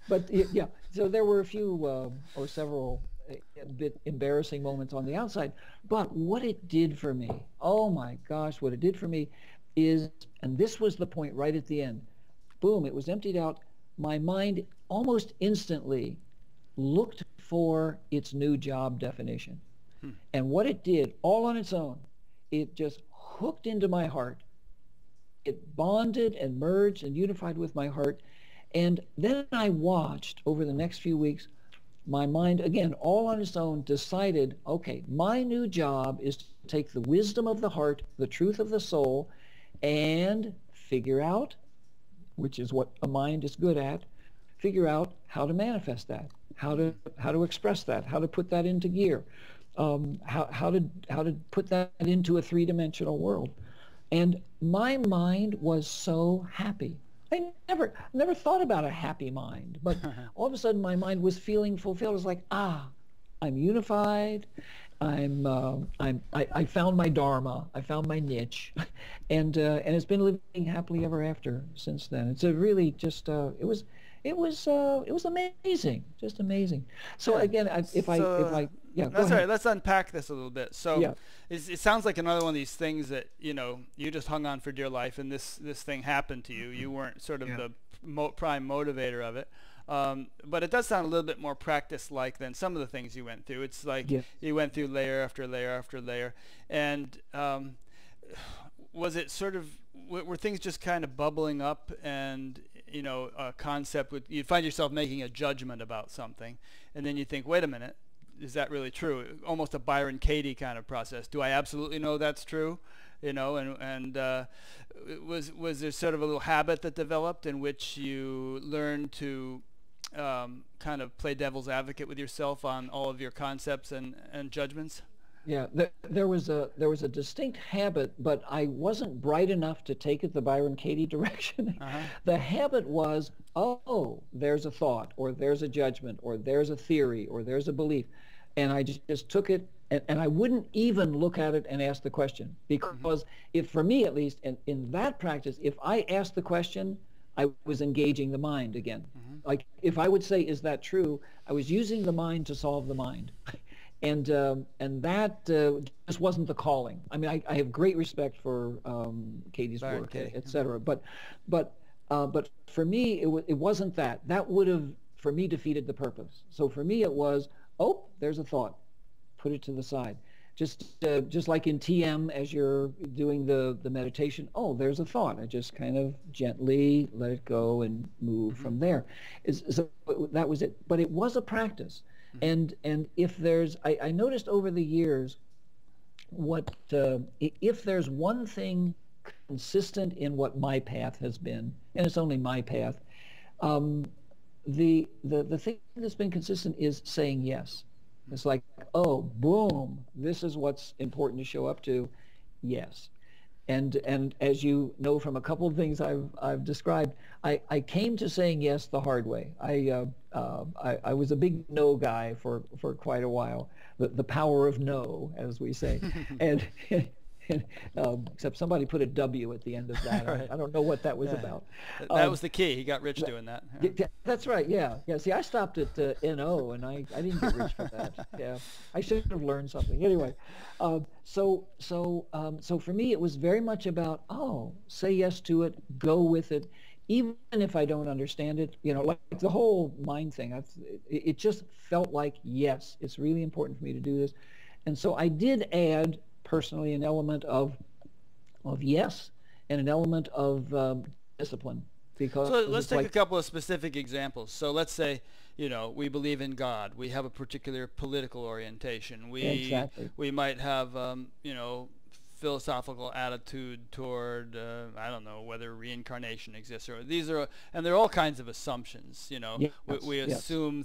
but yeah. So there were a few or several a bit embarrassing moments on the outside, but what it did for me, oh my gosh, what it did for me is, and this was the point right at the end, boom, it was emptied out. My mind almost instantly looked for its new job definition. And what it did, all on its own, it just hooked into my heart. It bonded and merged and unified with my heart. And then I watched over the next few weeks, my mind, again, all on its own, decided, okay, my new job is to take the wisdom of the heart, the truth of the soul, and figure out, which is what a mind is good at, figure out how to manifest that, how to express that, how to put that into gear. How to put that into a three-dimensional world. And my mind was so happy. I never thought about a happy mind, but all of a sudden my mind was feeling fulfilled. It was like, I'm unified. I found my dharma. I found my niche, and it's been living happily ever after since then. It's a really just it was amazing, just amazing. So again, if I yeah, that's all right. Let's unpack this a little bit. So yeah. It sounds like another one of these things that you just hung on for dear life, and this thing happened to you. You weren't sort of the prime motivator of it. But it does sound a little bit more practice-like than some of the things you went through. It's like you went through layer after layer after layer. And was it sort of, were things just kind of bubbling up, and a concept you'd find yourself making a judgment about something, and then you think, wait a minute, is that really true? Almost a Byron Katie kind of process. Do I absolutely know that's true? Was there sort of a little habit that developed in which you learned to kind of play devil's advocate with yourself on all of your concepts and judgments? Yeah, there was a distinct habit, but I wasn't bright enough to take it the Byron Katie direction. The habit was, oh, there's a thought, or there's a judgment, or there's a theory, or there's a belief, and I just took it, and I wouldn't even look at it and ask the question, because if, for me at least, in that practice, if I asked the question, I was engaging the mind again. Like if I would say, is that true? I was using the mind to solve the mind. And that just wasn't the calling. I mean, I have great respect for Katie's work, et cetera. But for me, it wasn't that. That would have, for me, defeated the purpose. So for me, it was, oh, there's a thought. Put it to the side. Just like in TM, as you're doing the meditation, oh, there's a thought. I just kind of gently let it go and move from there. So that was it. But it was a practice. And if there's, I noticed over the years, if there's one thing consistent in what my path has been, and it's only my path, the thing that's been consistent is saying yes. It's like, oh, boom, this is what's important to show up to, yes. And as you know from a couple of things I've described, I came to saying yes the hard way. I was a big no guy for quite a while, the power of no, as we say, and except somebody put a W at the end of that. Right. I don't know what that was about. That was the key. He got rich doing that. Yeah, that's right. Yeah. See, I stopped at NO, and I didn't get rich for that. Yeah, I should have learned something. Anyway, so for me, it was very much about, oh, say yes to it, go with it, even if I don't understand it. Like the whole mind thing. It just felt like, yes, it's really important for me to do this, and so I did add personally an element of yes and an element of discipline. Because so let's take a couple of specific examples. So let's say we believe in God, we have a particular political orientation, we might have philosophical attitude toward I don't know whether reincarnation exists, or and there are all kinds of assumptions. We assume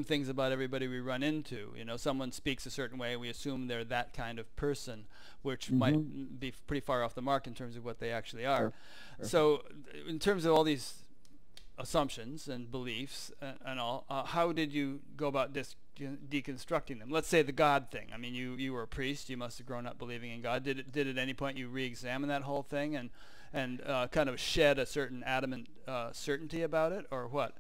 things about everybody we run into. Someone speaks a certain way, we assume they're that kind of person, which might be pretty far off the mark in terms of what they actually are. Sure. So in terms of all these assumptions and beliefs and all, how did you go about deconstructing them? Let's say the God thing. I mean, you were a priest. You must have grown up believing in God. Did at any point you re-examine that whole thing and kind of shed a certain adamant certainty about it, or what?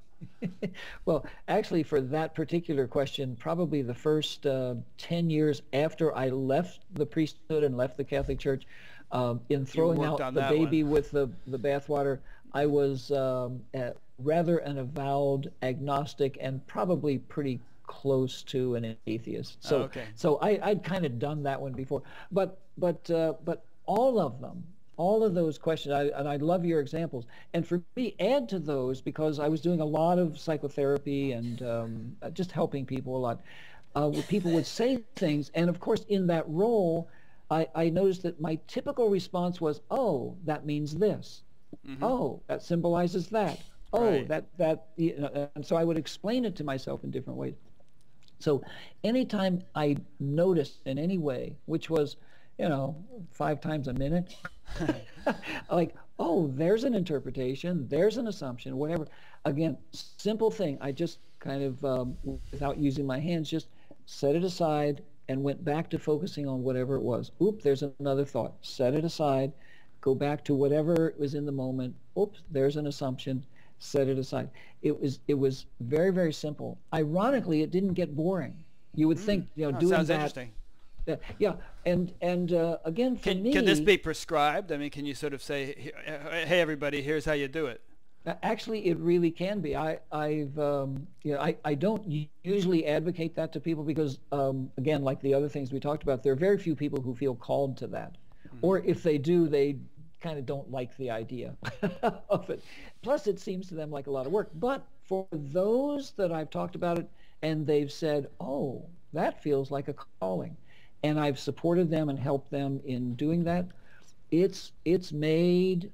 Well, actually, for that particular question, probably the first 10 years after I left the priesthood and left the Catholic Church, in throwing out the baby with the bathwater, I was rather an avowed agnostic and probably pretty close to an atheist. So so I'd kind of done that one before. But all of them, all of those questions, and I love your examples. And for me, add to those, because I was doing a lot of psychotherapy and just helping people a lot. Where people would say things, and of course in that role, I noticed that my typical response was, oh, that means this. Oh, that symbolizes that. Oh, right. that and so I would explain it to myself in different ways. So anytime I noticed in any way, which was, 5 times a minute, like, oh, there's an interpretation, there's an assumption, whatever. Again, simple thing. I just kind of, without using my hands, just set it aside and went back to focusing on whatever it was. Oop, there's another thought. Set it aside. Go back to whatever was in the moment. Oops, there's an assumption. Set it aside. It was very, very simple. Ironically, it didn't get boring. You would think, doing sounds that. Interesting. Yeah, and again, for me, can this be prescribed? I mean, can you sort of say, hey, everybody, here's how you do it? Actually, it really can be. I don't usually advocate that to people because, again, like the other things we talked about, there are very few people who feel called to that, or if they do, they kind of don't like the idea of it. Plus, it seems to them like a lot of work. But for those that I've talked about it and they've said, oh, that feels like a calling, and I've supported them and helped them in doing that, it's made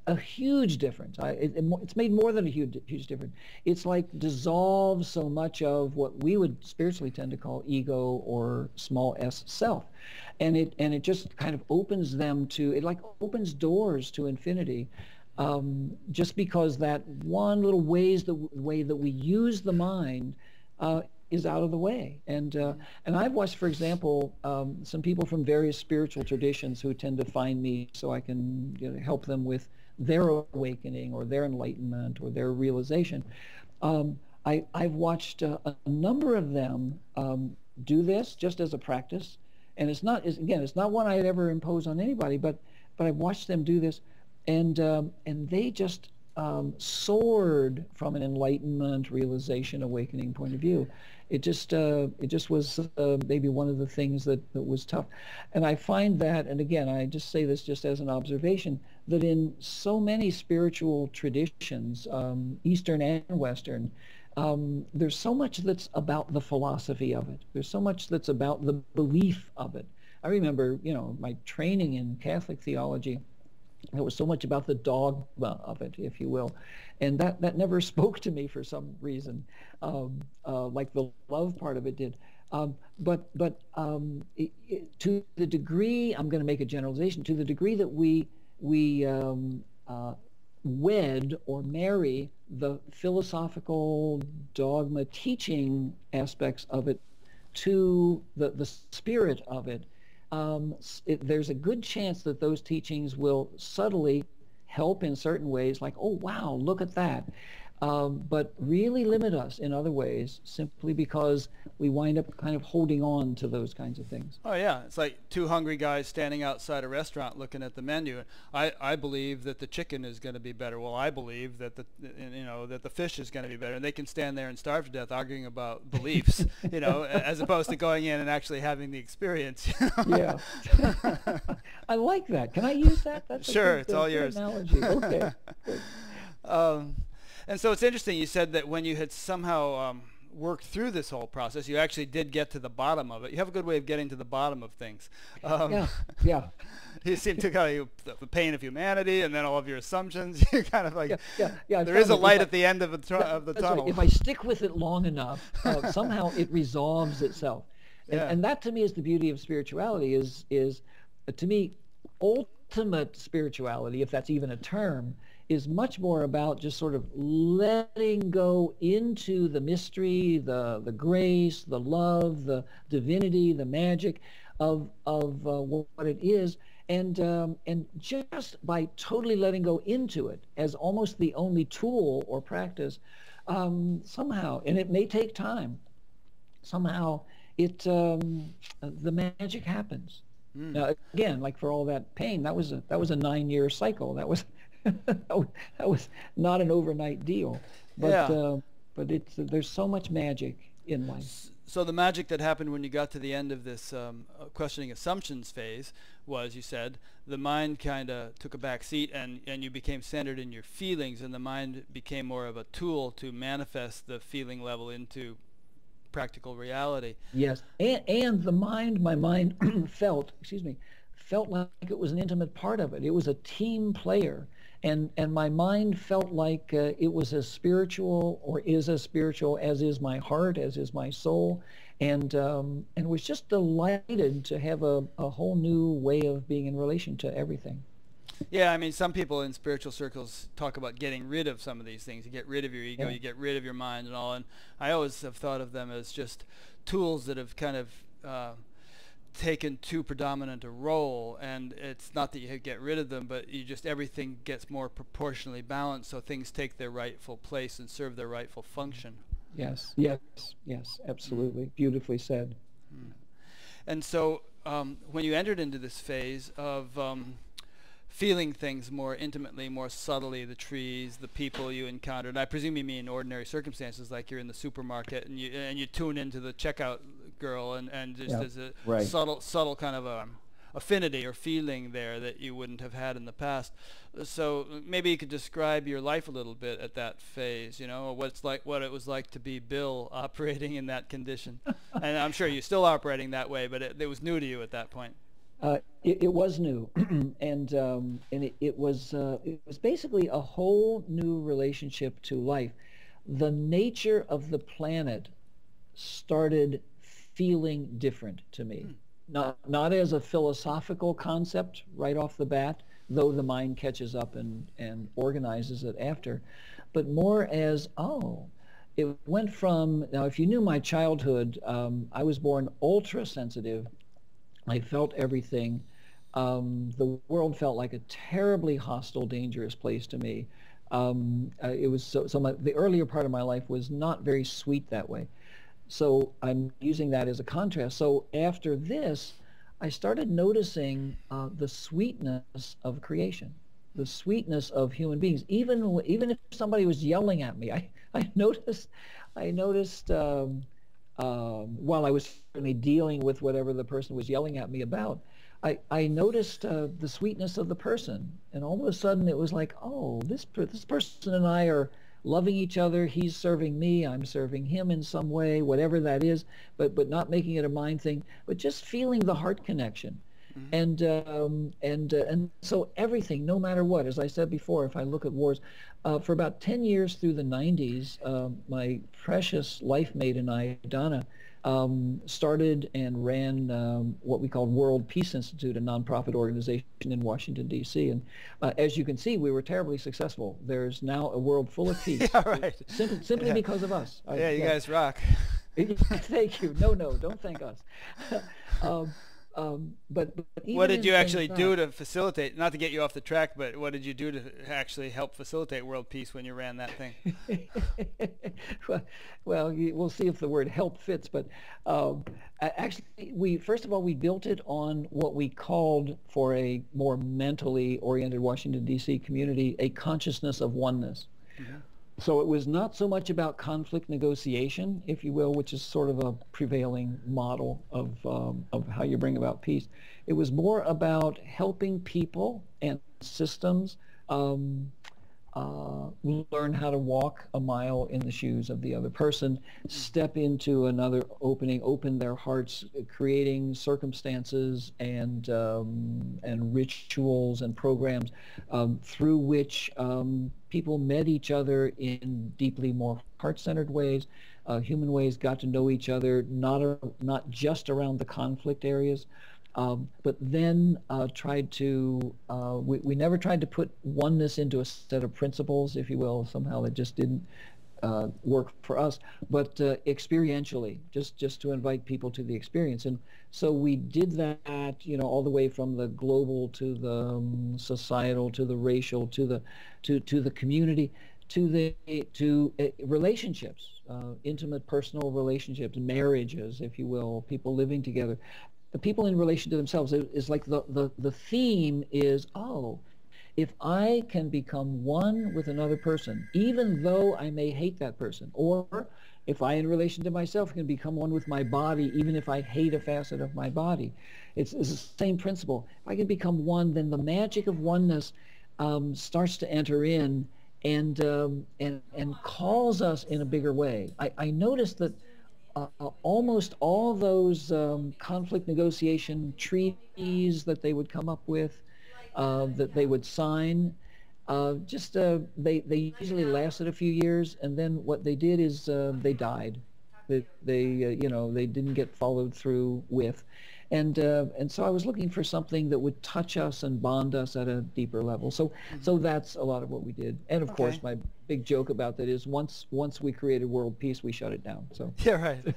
a huge difference. It's made more than a huge difference. It's like dissolves so much of what we would spiritually tend to call ego or small s self, and it just kind of opens them to, it like opens doors to infinity, just because that one little way that we use the mind is out of the way. And I've watched, for example, some people from various spiritual traditions who tend to find me so I can, you know, help them with their awakening or their enlightenment or their realization. I've watched a number of them do this just as a practice, and it's not one I'd ever impose on anybody, but I've watched them do this, and they just soared from an enlightenment, realization, awakening point of view. It just was maybe one of the things that was tough. And I find that, and again, I just say this just as an observation, that in so many spiritual traditions, Eastern and Western, there's so much that's about the philosophy of it. There's so much that's about the belief of it. I remember, you know, my training in Catholic theology, there was so much about the dogma of it, if you will, and that never spoke to me for some reason, like the love part of it did. But to the degree, I'm going to make a generalization, to the degree that we wed or marry the philosophical dogma teaching aspects of it to the spirit of it, there's a good chance that those teachings will subtly help in certain ways, like, oh, wow, look at that. But really limit us in other ways simply because we wind up kind of holding on to those kinds of things. Oh yeah, it's like two hungry guys standing outside a restaurant looking at the menu. I believe that the chicken is going to be better. Well, I believe that the fish is going to be better, and they can stand there and starve to death arguing about beliefs, you know, as opposed to going in and actually having the experience. Yeah, I like that. Can I use that? That's sure, it's all yours. Analogy. Okay. And so it's interesting, you said that when you had somehow worked through this whole process, you actually did get to the bottom of it. You have a good way of getting to the bottom of things. Yeah. You seem to kind of the pain of humanity and then all of your assumptions. You're kind of like, yeah. There is a light at the end of the tunnel. Right. If I stick with it long enough, somehow it resolves itself. And that to me is the beauty of spirituality, is to me, ultimate spirituality, if that's even a term, is much more about just sort of letting go into the mystery, the grace, the love, the divinity, the magic of what it is, and just by totally letting go into it as almost the only tool or practice, somehow, and it may take time, somehow the magic happens. Now, again, like for all that pain, that was a 9-year cycle. That was that was not an overnight deal, but there's so much magic in life. So the magic that happened when you got to the end of this questioning assumptions phase was, you said, the mind kind of took a back seat and you became centered in your feelings, and the mind became more of a tool to manifest the feeling level into practical reality. Yes, and my mind felt like it was an intimate part of it. It was a team player. And my mind felt like it was as spiritual, or is as spiritual as is my heart, as is my soul, and was just delighted to have a whole new way of being in relation to everything. Yeah, I mean, some people in spiritual circles talk about getting rid of some of these things. You get rid of your ego, you get rid of your mind and all, and I always have thought of them as just tools that have kind of taken too predominant a role, and it's not that you get rid of them, but you just, everything gets more proportionally balanced, so things take their rightful place and serve their rightful function. Yes, absolutely. Beautifully said. And so when you entered into this phase of feeling things more intimately, more subtly, the trees, the people you encountered, I presume you mean ordinary circumstances, like you're in the supermarket and you tune into the checkout girl and just as a subtle kind of affinity or feeling there that you wouldn't have had in the past. So maybe you could describe your life a little bit at that phase, you know, what it was like to be Bill operating in that condition. And I'm sure you're still operating that way, but it was new to you at that point. It was new, and it was basically a whole new relationship to life. The nature of the planet started feeling different to me. Not as a philosophical concept right off the bat, though the mind catches up and organizes it after, but more as, oh, it went from, now if you knew my childhood, I was born ultra sensitive. I felt everything. The world felt like a terribly hostile, dangerous place to me. It was the earlier part of my life was not very sweet that way. So I'm using that as a contrast. So after this, I started noticing the sweetness of creation, the sweetness of human beings. Even if somebody was yelling at me, I noticed while I was certainly dealing with whatever the person was yelling at me about, I noticed the sweetness of the person, and all of a sudden it was like, oh, this person and I are loving each other. He's serving me, I'm serving him in some way, whatever that is, but not making it a mind thing, but just feeling the heart connection. Mm-hmm. And so everything, no matter what, as I said before, if I look at wars, for about 10 years through the 90s, my precious life mate and I, Donna, started and ran what we called World Peace Institute, a nonprofit organization in Washington, D.C. And as you can see, we were terribly successful. There's now a world full of peace. Yeah, right. Simply because of us. Yeah, you guys rock. Thank you. No, don't thank us. But even what did you actually do to facilitate, not to get you off the track, but what did you do to actually help facilitate world peace when you ran that thing? Well, we'll see if the word help fits, but actually, first of all, we built it on what we called, for a more mentally oriented Washington, D.C. community, a consciousness of oneness. Mm-hmm. So it was not so much about conflict negotiation, if you will, which is sort of a prevailing model of how you bring about peace. It was more about helping people and systems learn how to walk a mile in the shoes of the other person, step into another opening, open their hearts, creating circumstances and rituals and programs through which people met each other in deeply more heart-centered ways, human ways, got to know each other, not just around the conflict areas. But then we never tried to put oneness into a set of principles, if you will. Somehow it just didn't work for us, but experientially, just to invite people to the experience. And so we did that, all the way from the global to the societal to the racial to the community to relationships, intimate personal relationships, marriages, if you will, people living together. The people in relation to themselves is like the theme is, oh, if I can become one with another person, even though I may hate that person, or if I in relation to myself can become one with my body, even if I hate a facet of my body, it's the same principle. If I can become one, then the magic of oneness starts to enter in and calls us in a bigger way. I noticed that almost all those conflict negotiation treaties that they would come up with, that they would sign, they usually lasted a few years, and then what they did is they died. They didn't get followed through with, and so I was looking for something that would touch us and bond us at a deeper level. So that's a lot of what we did. And of course, my big joke about that is once we created world peace, we shut it down. So yeah, right.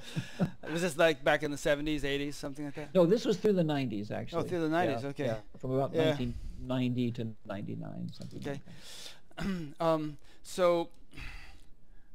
Was this like back in the 70s, 80s, something like that? No, this was through the 90s actually. Oh, through the 90s. Yeah, okay. Yeah, from about 1990 to 99, something. Okay. Like that. So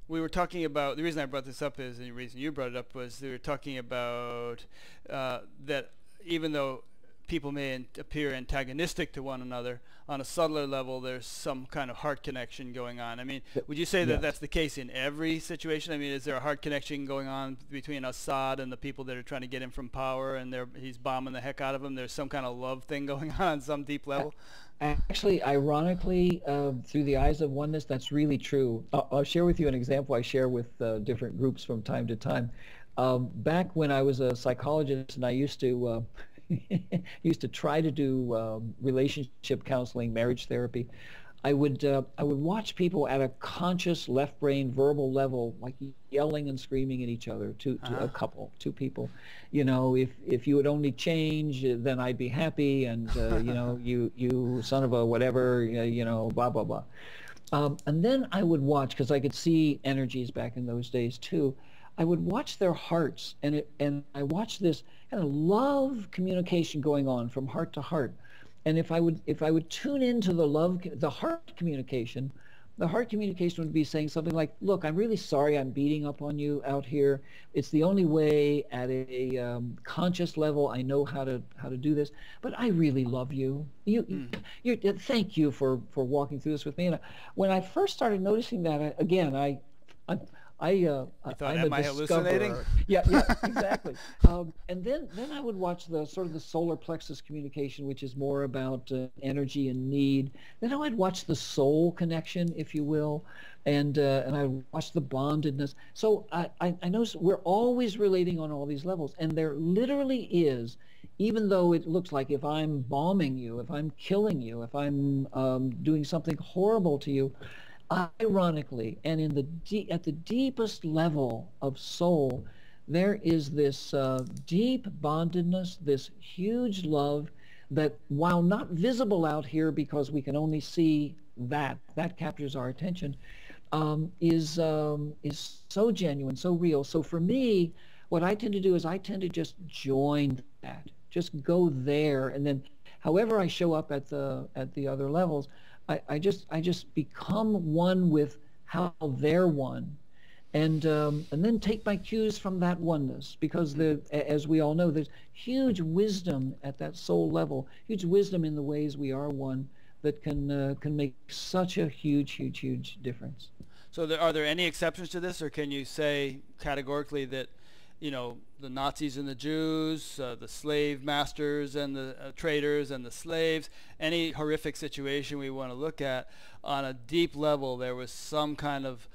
we were talking about, the reason I brought this up is, and the reason you brought it up was we were talking about that even though people may appear antagonistic to one another, on a subtler level, there's some kind of heart connection going on. I mean, would you say that Yes. that's the case in every situation? I mean, is there a heart connection going on between Assad and the people that are trying to get him from power, and he's bombing the heck out of them? There's some kind of love thing going on some deep level? Actually, ironically, through the eyes of oneness, that's really true. I'll share with you an example I share with different groups from time to time. Back when I was a psychologist, and I used to used to try to do relationship counseling, marriage therapy, I would watch people at a conscious left brain verbal level, like yelling and screaming at each other, to a couple, two people. You know, if you would only change, then I'd be happy, and you know, you son of a whatever, you know, blah blah blah. And then I would watch, because I could see energies back in those days too. I would watch their hearts, and I watched this kind of love communication going on from heart to heart. And if I would tune into the heart communication, the heart communication would be saying something like, "Look, I'm really sorry I'm beating up on you out here. It's the only way at a conscious level I know how to do this. But I really love you. Thank you for walking through this with me." And when I first started noticing that, again, You thought, I'm am a I hallucinating? discoverer. Yeah, exactly. And then I would watch the sort of the solar plexus communication, which is more about energy and need. Then I would watch the soul connection, if you will, and I would watch the bondedness. So I notice we're always relating on all these levels, and there literally is, even though it looks like if I'm bombing you, if I'm killing you, if I'm doing something horrible to you, ironically, and at the deepest level of soul, there is this deep bondedness, this huge love that, while not visible out here because we can only see that captures our attention, is so genuine, so real. So for me, what I tend to do is I tend to just join that, just go there, and then however I show up at the other levels, I just become one with how they're one, and then take my cues from that oneness, because as we all know, there's huge wisdom at that soul level, huge wisdom in the ways we are one, that can make such a huge difference. So are there any exceptions to this, or can you say categorically that, you know, the Nazis and the Jews, the slave masters and the traders and the slaves, any horrific situation we want to look at, on a deep level, there was some kind of,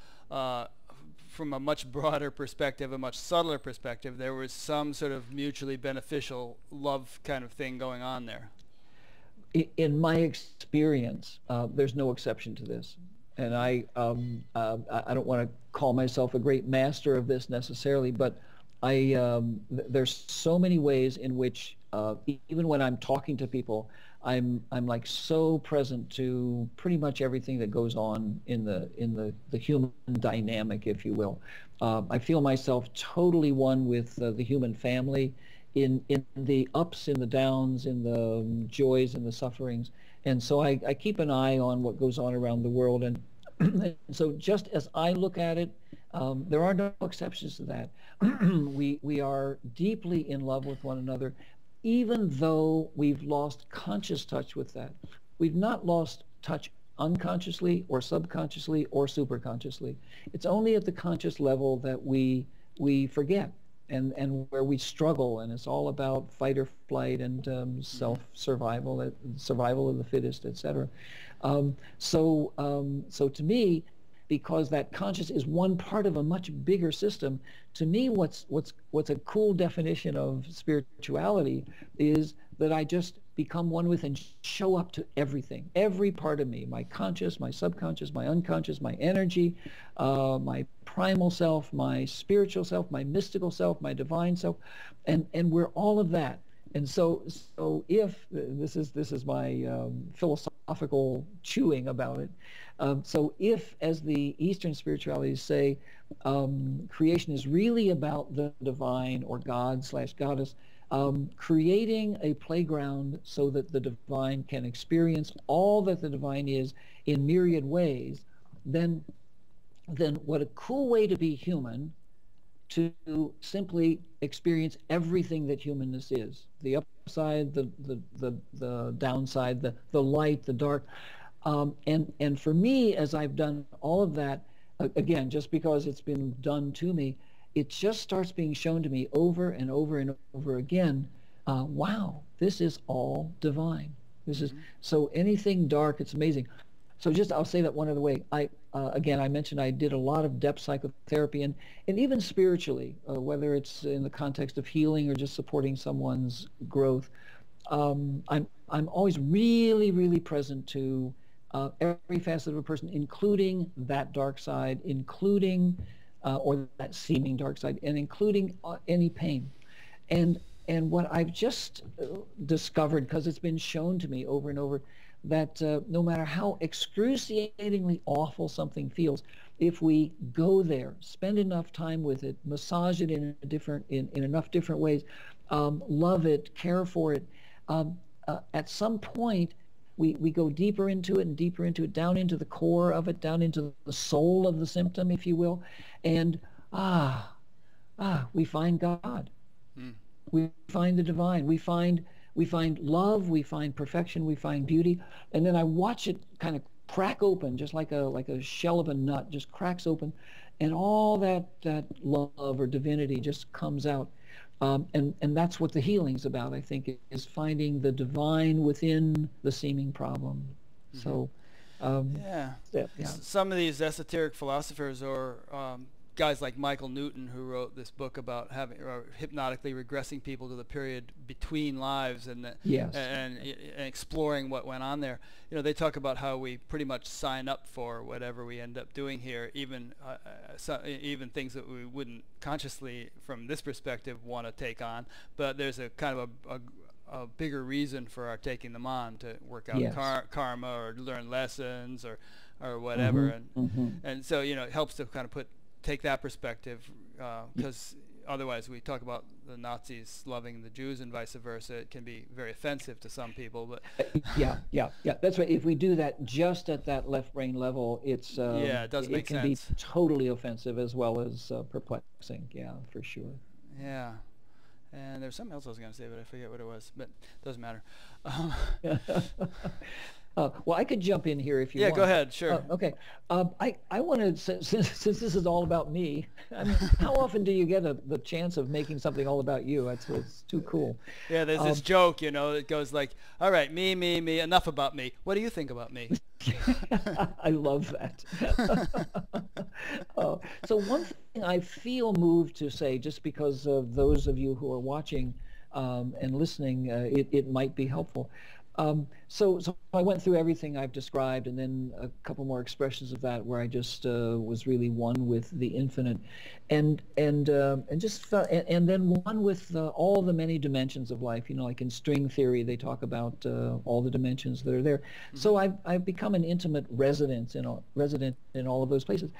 from a much broader perspective, a much subtler perspective, there was some sort of mutually beneficial love kind of thing going on there? In my experience, there's no exception to this. And I don't want to call myself a great master of this necessarily, but there's so many ways in which, even when I'm talking to people, I'm like so present to pretty much everything that goes on in the human dynamic, if you will. I feel myself totally one with the human family, in the ups, in the downs, in the joys and the sufferings. And so I keep an eye on what goes on around the world. And so just as I look at it, there are no exceptions to that. We are deeply in love with one another, even though we've lost conscious touch with that. We've not lost touch unconsciously or subconsciously or superconsciously. It's only at the conscious level that we forget, and where we struggle, and it's all about fight or flight and self-survival, survival of the fittest, etc. So to me, because that conscious is one part of a much bigger system, to me, what's a cool definition of spirituality is that I just become one with and show up to everything, every part of me, my conscious, my subconscious, my unconscious, my energy, my primal self, my spiritual self, my mystical self, my divine self, and we're all of that. And so if this is my philosophical chewing about it, so if, as the Eastern spiritualities say, creation is really about the divine or God/goddess, creating a playground so that the divine can experience all that the divine is in myriad ways, then what a cool way to be human, to simply experience everything that humanness is, the upside, the downside, the light, the dark. And for me, as I've done all of that, again, just because it's been done to me, it just starts being shown to me over and over and over again. Wow, this is all divine. This is so anything dark, it's amazing. So just I'll say that one other way. Again, I mentioned I did a lot of depth psychotherapy and even spiritually, whether it's in the context of healing or just supporting someone's growth. I'm always really, really present to every facet of a person, including that dark side, including or that seeming dark side, and including any pain. And what I've just discovered, because it's been shown to me over and over, that no matter how excruciatingly awful something feels, if we go there, spend enough time with it, massage it in enough different ways, love it, care for it, at some point we go deeper into it and deeper into it, down into the core of it, down into the soul of the symptom, if you will, and we find God. We find the divine. We find love. We find perfection. We find beauty. And then I watch it kind of crack open, just like a shell of a nut, just cracks open, and all that love or divinity just comes out. And that's what the healing's about, I think, is finding the divine within the seeming problem. So, yeah. Some of these esoteric philosophers or guys like Michael Newton, who wrote this book about hypnotically regressing people to the period between lives and exploring what went on there. You know, they talk about how we pretty much sign up for whatever we end up doing here, even things that we wouldn't consciously, from this perspective, want to take on. But there's a kind of a bigger reason for our taking them on, to work out karma or learn lessons or whatever. And so, you know, it helps to kind of take that perspective, because otherwise we talk about the Nazis loving the Jews and vice versa. It can be very offensive to some people, but yeah, that's right. If we do that just at that left brain level, it does make sense. It can be totally offensive as well as perplexing. Yeah, for sure. Yeah. And there's something else I was going to say, but I forget what it was, but it doesn't matter. Well, I could jump in here if you want. Yeah, go ahead, sure. Okay. I want to, since this is all about me, I mean, how often do you get the chance of making something all about you? It's too cool. Yeah, there's this joke, you know, that goes like, all right, me, enough about me. What do you think about me? I love that. So one thing I feel moved to say, just because of those of you who are watching and listening, it might be helpful. So I went through everything I've described, and then a couple more expressions of that where I just was really one with the infinite, and just felt, and then one with all the many dimensions of life. You know, like in string theory, they talk about all the dimensions that are there. So I've become an intimate resident in all of those places,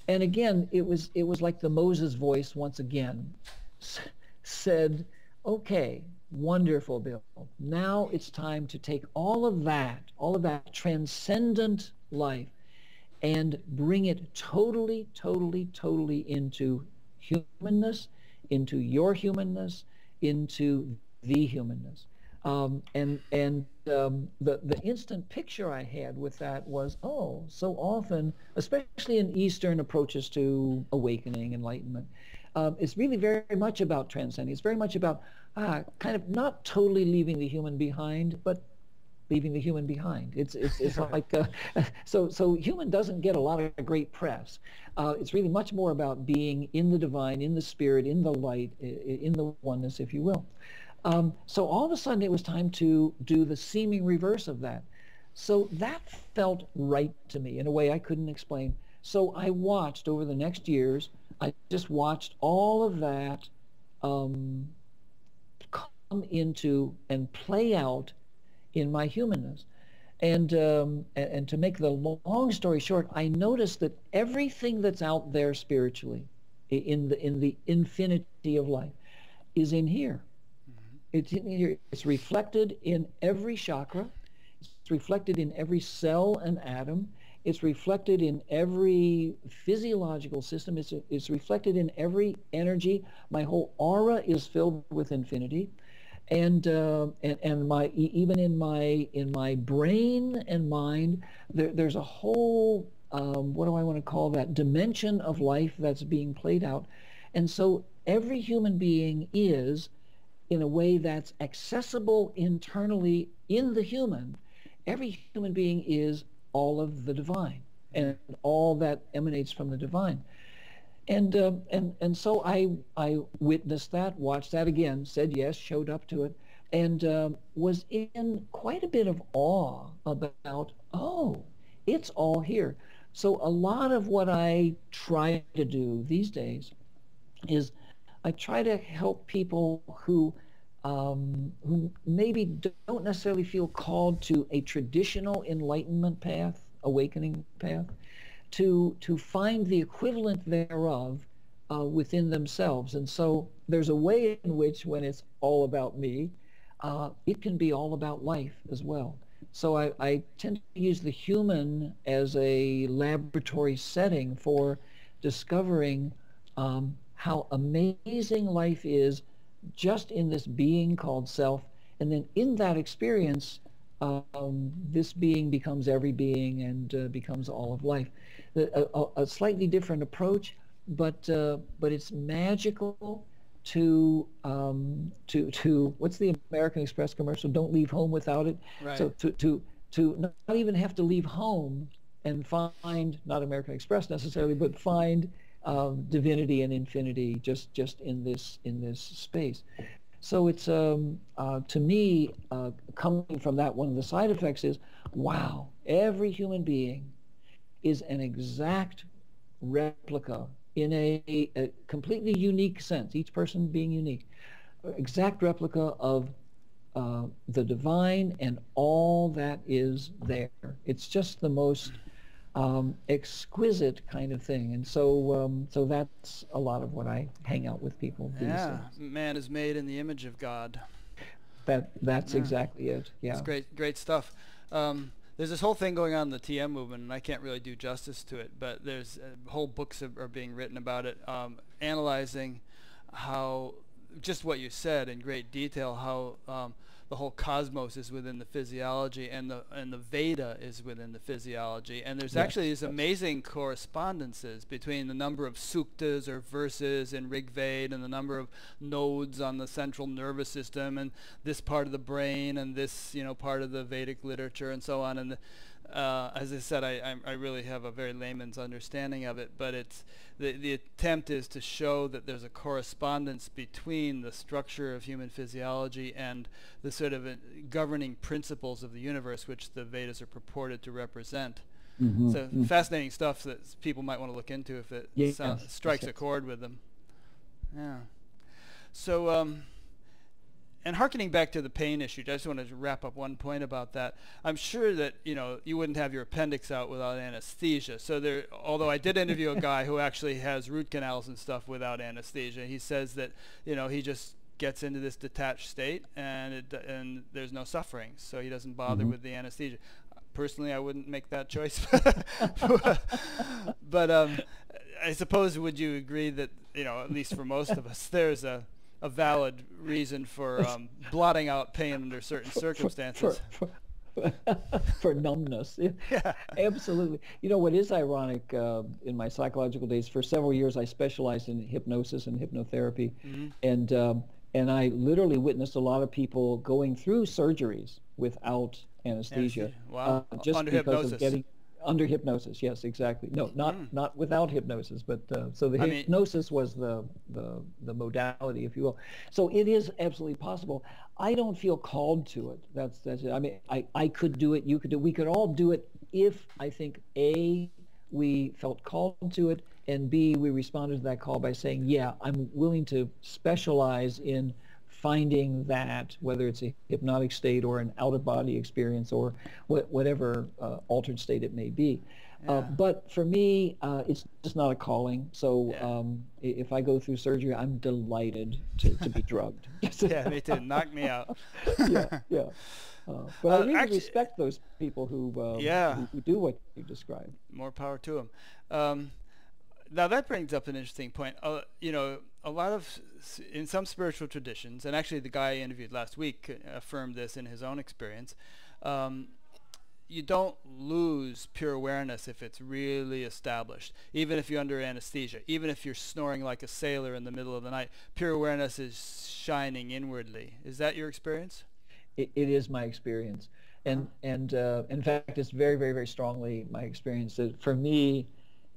and again, it was like the Moses voice once again said, "Okay. Wonderful, Bill. Now it's time to take all of that transcendent life and bring it totally, totally, totally into humanness, into your humanness, into the humanness." The instant picture I had with that was, so often, especially in Eastern approaches to awakening, enlightenment, it's really very much about transcending. It's very much about kind of not totally leaving the human behind, but leaving the human behind. It's like so human doesn't get a lot of great press. It's really much more about being in the divine, in the spirit, in the light, in the oneness, if you will. So all of a sudden it was time to do the seeming reverse of that. So that felt right to me in a way I couldn't explain. So I watched over the next years. I just watched all of that come into and play out in my humanness. And to make the long story short, I noticed that everything that's out there spiritually, in the infinity of life, is in here. It's in here. It's reflected in every chakra. It's reflected in every cell and atom. It's reflected in every physiological system. It's reflected in every energy. My whole aura is filled with infinity, and my even in my brain and mind, there's a whole what do I want to call that, dimension of life that's being played out, and so every human being is, in a way that's accessible internally in the human, every human being is all of the divine and all that emanates from the divine. And so I witnessed that, watched that again, said yes, showed up to it, and was in quite a bit of awe about, oh, it's all here. So a lot of what I try to do these days is I try to help people who maybe don't necessarily feel called to a traditional enlightenment path, awakening path, to find the equivalent thereof within themselves. And so there's a way in which, when it's all about me, it can be all about life as well. So I tend to use the human as a laboratory setting for discovering how amazing life is just in this being called self. And then in that experience, this being becomes every being and becomes all of life. A slightly different approach, but it's magical to what's the American Express commercial? Don't leave home without it. Right. So to not even have to leave home and find, not American Express necessarily, but find divinity and infinity just in this space. So it's to me, coming from that, one of the side effects is, wow, every human being is an exact replica in a completely unique sense, each person being unique, exact replica of the divine and all that is there. It's just the most exquisite kind of thing. And so that's a lot of what I hang out with people these days. Man is made in the image of God. That's exactly it. Yeah. It's great stuff. There's this whole thing going on in the TM movement, and I can't really do justice to it, but there's whole books are being written about it, analyzing how, just what you said in great detail, how the whole cosmos is within the physiology, and the Veda is within the physiology, and there's actually these amazing correspondences between the number of suktas or verses in Rig Veda and the number of nodes on the central nervous system and this part of the brain and this part of the Vedic literature and so on. And as I said, I really have a very layman's understanding of it, but it's the attempt is to show that there's a correspondence between the structure of human physiology and the sort of governing principles of the universe, which the Vedas are purported to represent. So fascinating stuff that people might want to look into if it strikes a chord with them. Yeah. So and hearkening back to the pain issue, I just wanted to wrap up one point about that. I'm sure that you wouldn't have your appendix out without anesthesia. So there, although I did interview a guy who actually has root canals and stuff without anesthesia, he says that he just gets into this detached state and there's no suffering, so he doesn't bother with the anesthesia. Personally, I wouldn't make that choice, but I suppose, would you agree that at least for most of us, there's a valid reason for blotting out pain under certain circumstances? For numbness. Yeah, absolutely. What is ironic, in my psychological days, for several years I specialized in hypnosis and hypnotherapy, and I literally witnessed a lot of people going through surgeries without anesthesia. Wow. Just under because hypnosis. of getting under hypnosis. Yes, exactly. No, not without hypnosis, but so the hypnosis was the modality, if you will. So it is absolutely possible. I don't feel called to it. That's it. I mean, I could do it. You could do it. We could all do it if, I think, A, we felt called to it, and B, we responded to that call by saying, yeah, I'm willing to specialize in finding that, whether it's a hypnotic state or an out-of-body experience or whatever altered state it may be. Yeah. But for me, it's just not a calling. So Yeah. if I go through surgery, I'm delighted to be drugged. Yeah, me too. Knock me out. Yeah, yeah. But I really Actually, respect those people yeah, who do what you described. more power to them. Now that brings up an interesting point. You know, a lot of in some spiritual traditions, and actually the guy I interviewed last week affirmed this in his own experience. Um, you don't lose pure awareness if it's really established, even if you're under anesthesia, even if you're snoring like a sailor in the middle of the night. Pure awareness is shining inwardly. Is that your experience? It is my experience, Uh-huh. and in fact, it's very, very, very strongly my experience. That for me,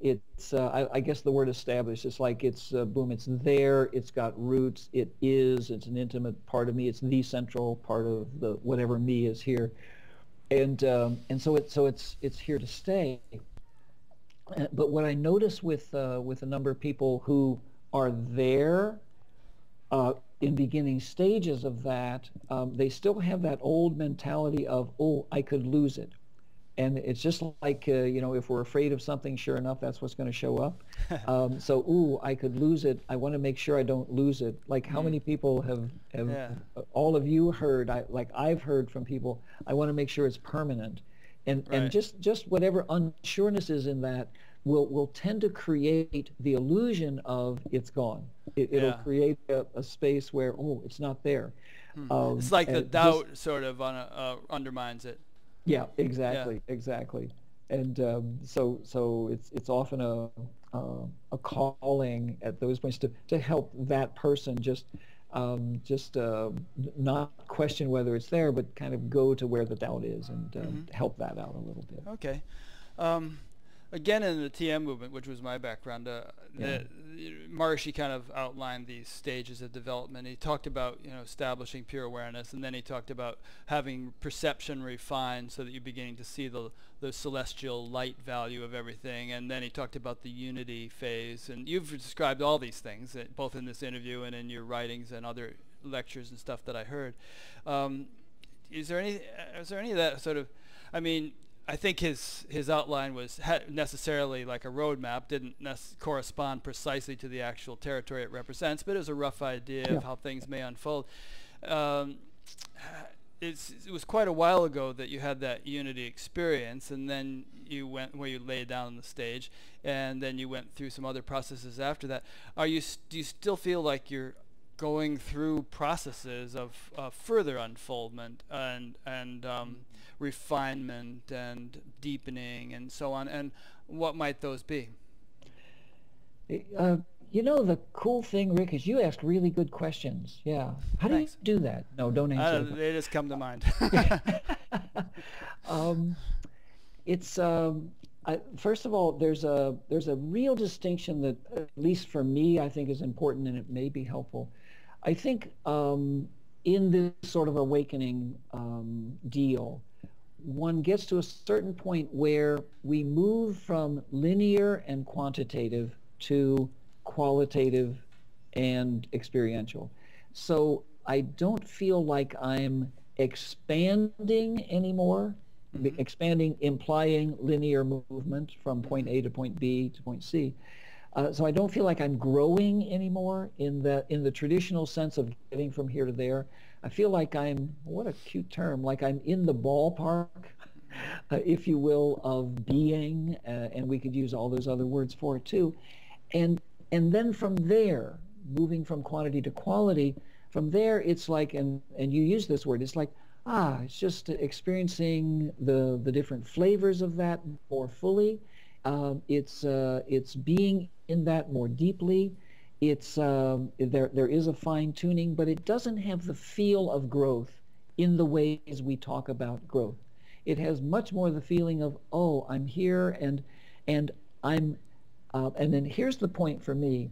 it's I guess the word established. It's like it's boom. It's there. It's got roots. It is. It's an intimate part of me. It's the central part of the whatever me is here, and so it's here to stay. But what I notice with a number of people who are there in beginning stages of that, they still have that old mentality of, oh, I could lose it. And it's just like, if we're afraid of something, sure enough, that's what's going to show up. So, ooh, I could lose it. I want to make sure I don't lose it. Like how Mm. many people have Yeah. all of you heard, I've heard from people, I want to make sure it's permanent. And Right. just whatever unsureness is in that will tend to create the illusion of it's gone. It'll Yeah. create a space where, oh, it's not there. Hmm. It's like the Just doubt sort of undermines it. yeah, Yeah. exactly, exactly. And so it's often a calling at those points to help that person just not question whether it's there, but kind of go to where the doubt is and Hmm. help that out a little bit. Okay. Um, Again, in the TM movement, which was my background, Yeah, Maharishi kind of outlined these stages of development. He talked about, establishing pure awareness, and then he talked about having perception refined so that you're beginning to see the celestial light value of everything. And then he talked about the unity phase. And you've described all these things, both in this interview and in your writings and other lectures and stuff that I heard. Um, is there any of that sort of, I mean, I think his outline was necessarily like a roadmap, didn't correspond precisely to the actual territory it represents, but it was a rough idea yeah. of how things may unfold. Um, it was quite a while ago that you had that unity experience, and then you went where you laid down on the stage, and then you went through some other processes after that. Do you still feel like you're going through processes of further unfoldment and refinement and deepening and so on, and what might those be? Uh, the cool thing, Rick, is you ask really good questions. Yeah. How do you Thanks. do that? No, don't answer the They just come to mind. um, it's first of all, there's a real distinction that, at least for me, I think is important, and it may be helpful. I think in this sort of awakening deal, one gets to a certain point where we move from linear and quantitative to qualitative and experiential. So I don't feel like I'm expanding anymore. Hmm. Expanding implying linear movement from point Hmm. A to point B to point C. So I don't feel like I'm growing anymore in the traditional sense of getting from here to there. I feel like I'm, what a cute term, like I'm in the ballpark, if you will, of being, and we could use all those other words for it too. And and then from there, moving from quantity to quality, from there it's like, and you use this word, it's like, it's just experiencing the different flavors of that more fully. It's being in that more deeply. It's there is a fine tuning, but it doesn't have the feel of growth in the ways we talk about growth. It has much more the feeling of, oh, I'm here, and I'm and then here's the point for me.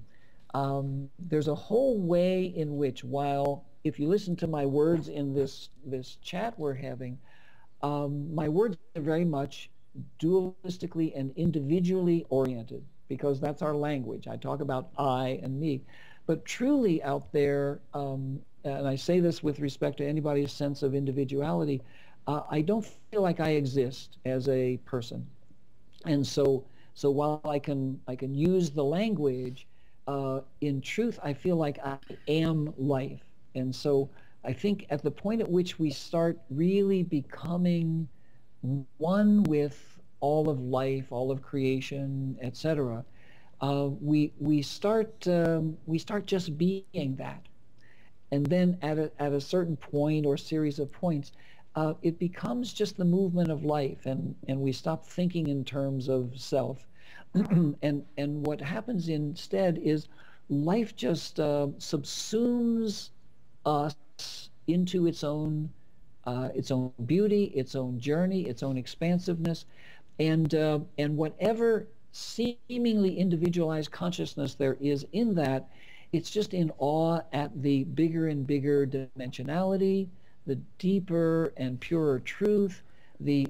There's a whole way in which, while if you listen to my words in this chat we're having, my words are very much dualistically and individually oriented because that's our language. I talk about I and me. But truly out there, and I say this with respect to anybody's sense of individuality, I don't feel like I exist as a person. And so while I can use the language, in truth, I feel like I am life. And so I think at the point at which we start really becoming one with all of life, all of creation, etc., we start just being that. And then at a certain point or series of points, it becomes just the movement of life, and we stop thinking in terms of self. And what happens instead is life just subsumes us into its own beauty, its own journey, its own expansiveness, and whatever seemingly individualized consciousness there is in that, it's just in awe at the bigger and bigger dimensionality, the deeper and purer truth, the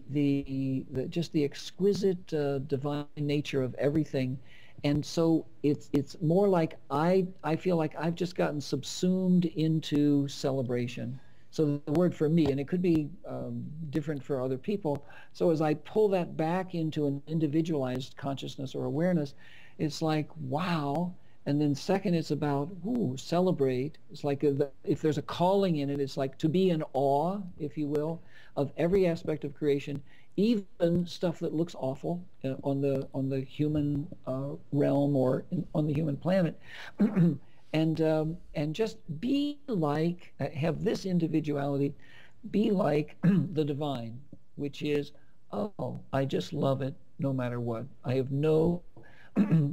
just the exquisite divine nature of everything. And so it's more like I feel like I've just gotten subsumed into celebration. So the word for me, and it could be different for other people. So as I pull that back into an individualized consciousness or awareness, it's like, wow. And then second, it's about, ooh, celebrate. It's like if there's a calling in it, it's like to be in awe, if you will, of every aspect of creation, even stuff that looks awful on the human realm or on the human planet. And just be like, have this individuality, be like the divine, which is, oh, I just love it no matter what. I have no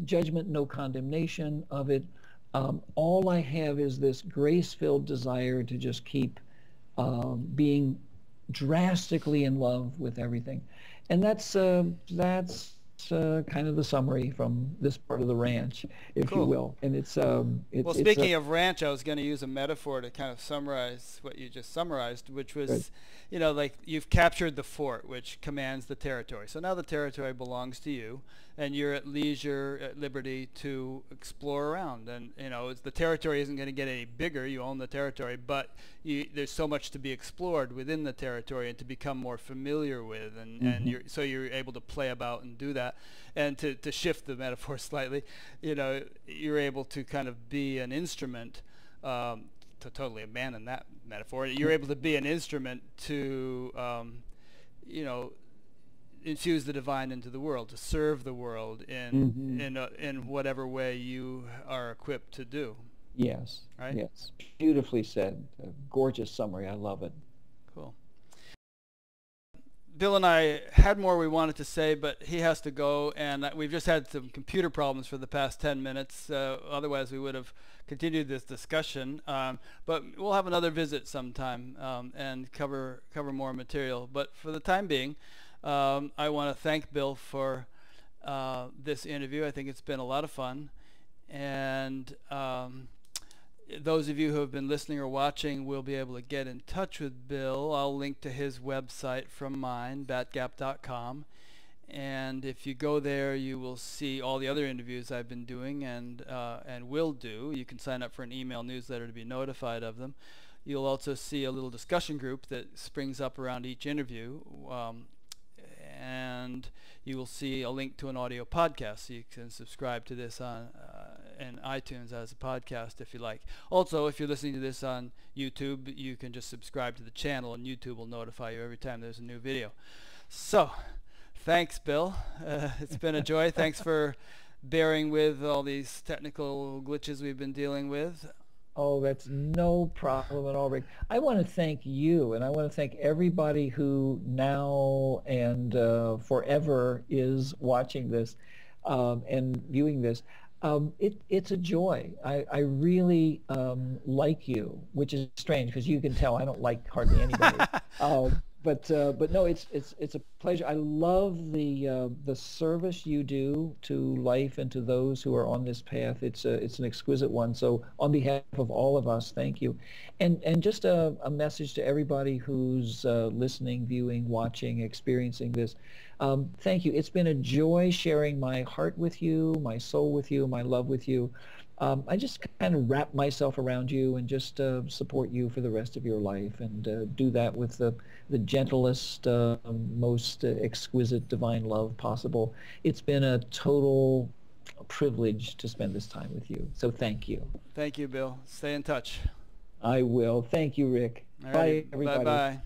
judgment, no condemnation of it. All I have is this grace-filled desire to just keep being drastically in love with everything. And that's kind of the summary from this part of the ranch, if you Cool. will. And it's Well, speaking of ranch, I was going to use a metaphor to kind of summarize what you just summarized, which was, Good. like you've captured the fort, which commands the territory. So now the territory belongs to you, and you're at leisure, at liberty to explore around. And, the territory isn't going to get any bigger. You own the territory, but there's so much to be explored within the territory and to become more familiar with. And you're able to play about and do that. And to shift the metaphor slightly, you're able to kind of be an instrument, to totally abandon that metaphor. You're able to be an instrument to, infuse the divine into the world, to serve the world in whatever way you are equipped to do. Yes. Right? Yes. Beautifully said. A gorgeous summary. I love it. Cool. Bill and I had more we wanted to say, but he has to go, and we've just had some computer problems for the past 10 minutes. Otherwise, we would have continued this discussion. But we'll have another visit sometime and cover more material. But for the time being, I want to thank Bill for this interview. I think it's been a lot of fun. And those of you who have been listening or watching will be able to get in touch with Bill. I'll link to his website from mine, batgap.com. And if you go there, you will see all the other interviews I've been doing and will do. You can sign up for an email newsletter to be notified of them. You'll also see a little discussion group that springs up around each interview. And you will see a link to an audio podcast, so you can subscribe to this on in iTunes as a podcast if you like. Also, if you're listening to this on YouTube, you can just subscribe to the channel, and YouTube will notify you every time there's a new video. So, thanks, Bill. It's been a joy. Thanks for bearing with all these technical glitches we've been dealing with. Oh, that's no problem at all, Rick. I want to thank you, and I want to thank everybody who now and forever is watching this and viewing this. It's a joy. I really like you, which is strange because you can tell I don't like hardly anybody. But no, it's a pleasure. I love the service you do to life and to those who are on this path. It's an exquisite one. So on behalf of all of us, thank you. And just a message to everybody who's listening, viewing, watching, experiencing this. Thank you. It's been a joy sharing my heart with you, my soul with you, my love with you. I just kind of wrap myself around you and just support you for the rest of your life, and do that with the gentlest, most exquisite divine love possible. It's been a total privilege to spend this time with you. So thank you. Thank you, Bill. Stay in touch. I will. Thank you, Rick. All Bye, righty. everybody. Bye-bye.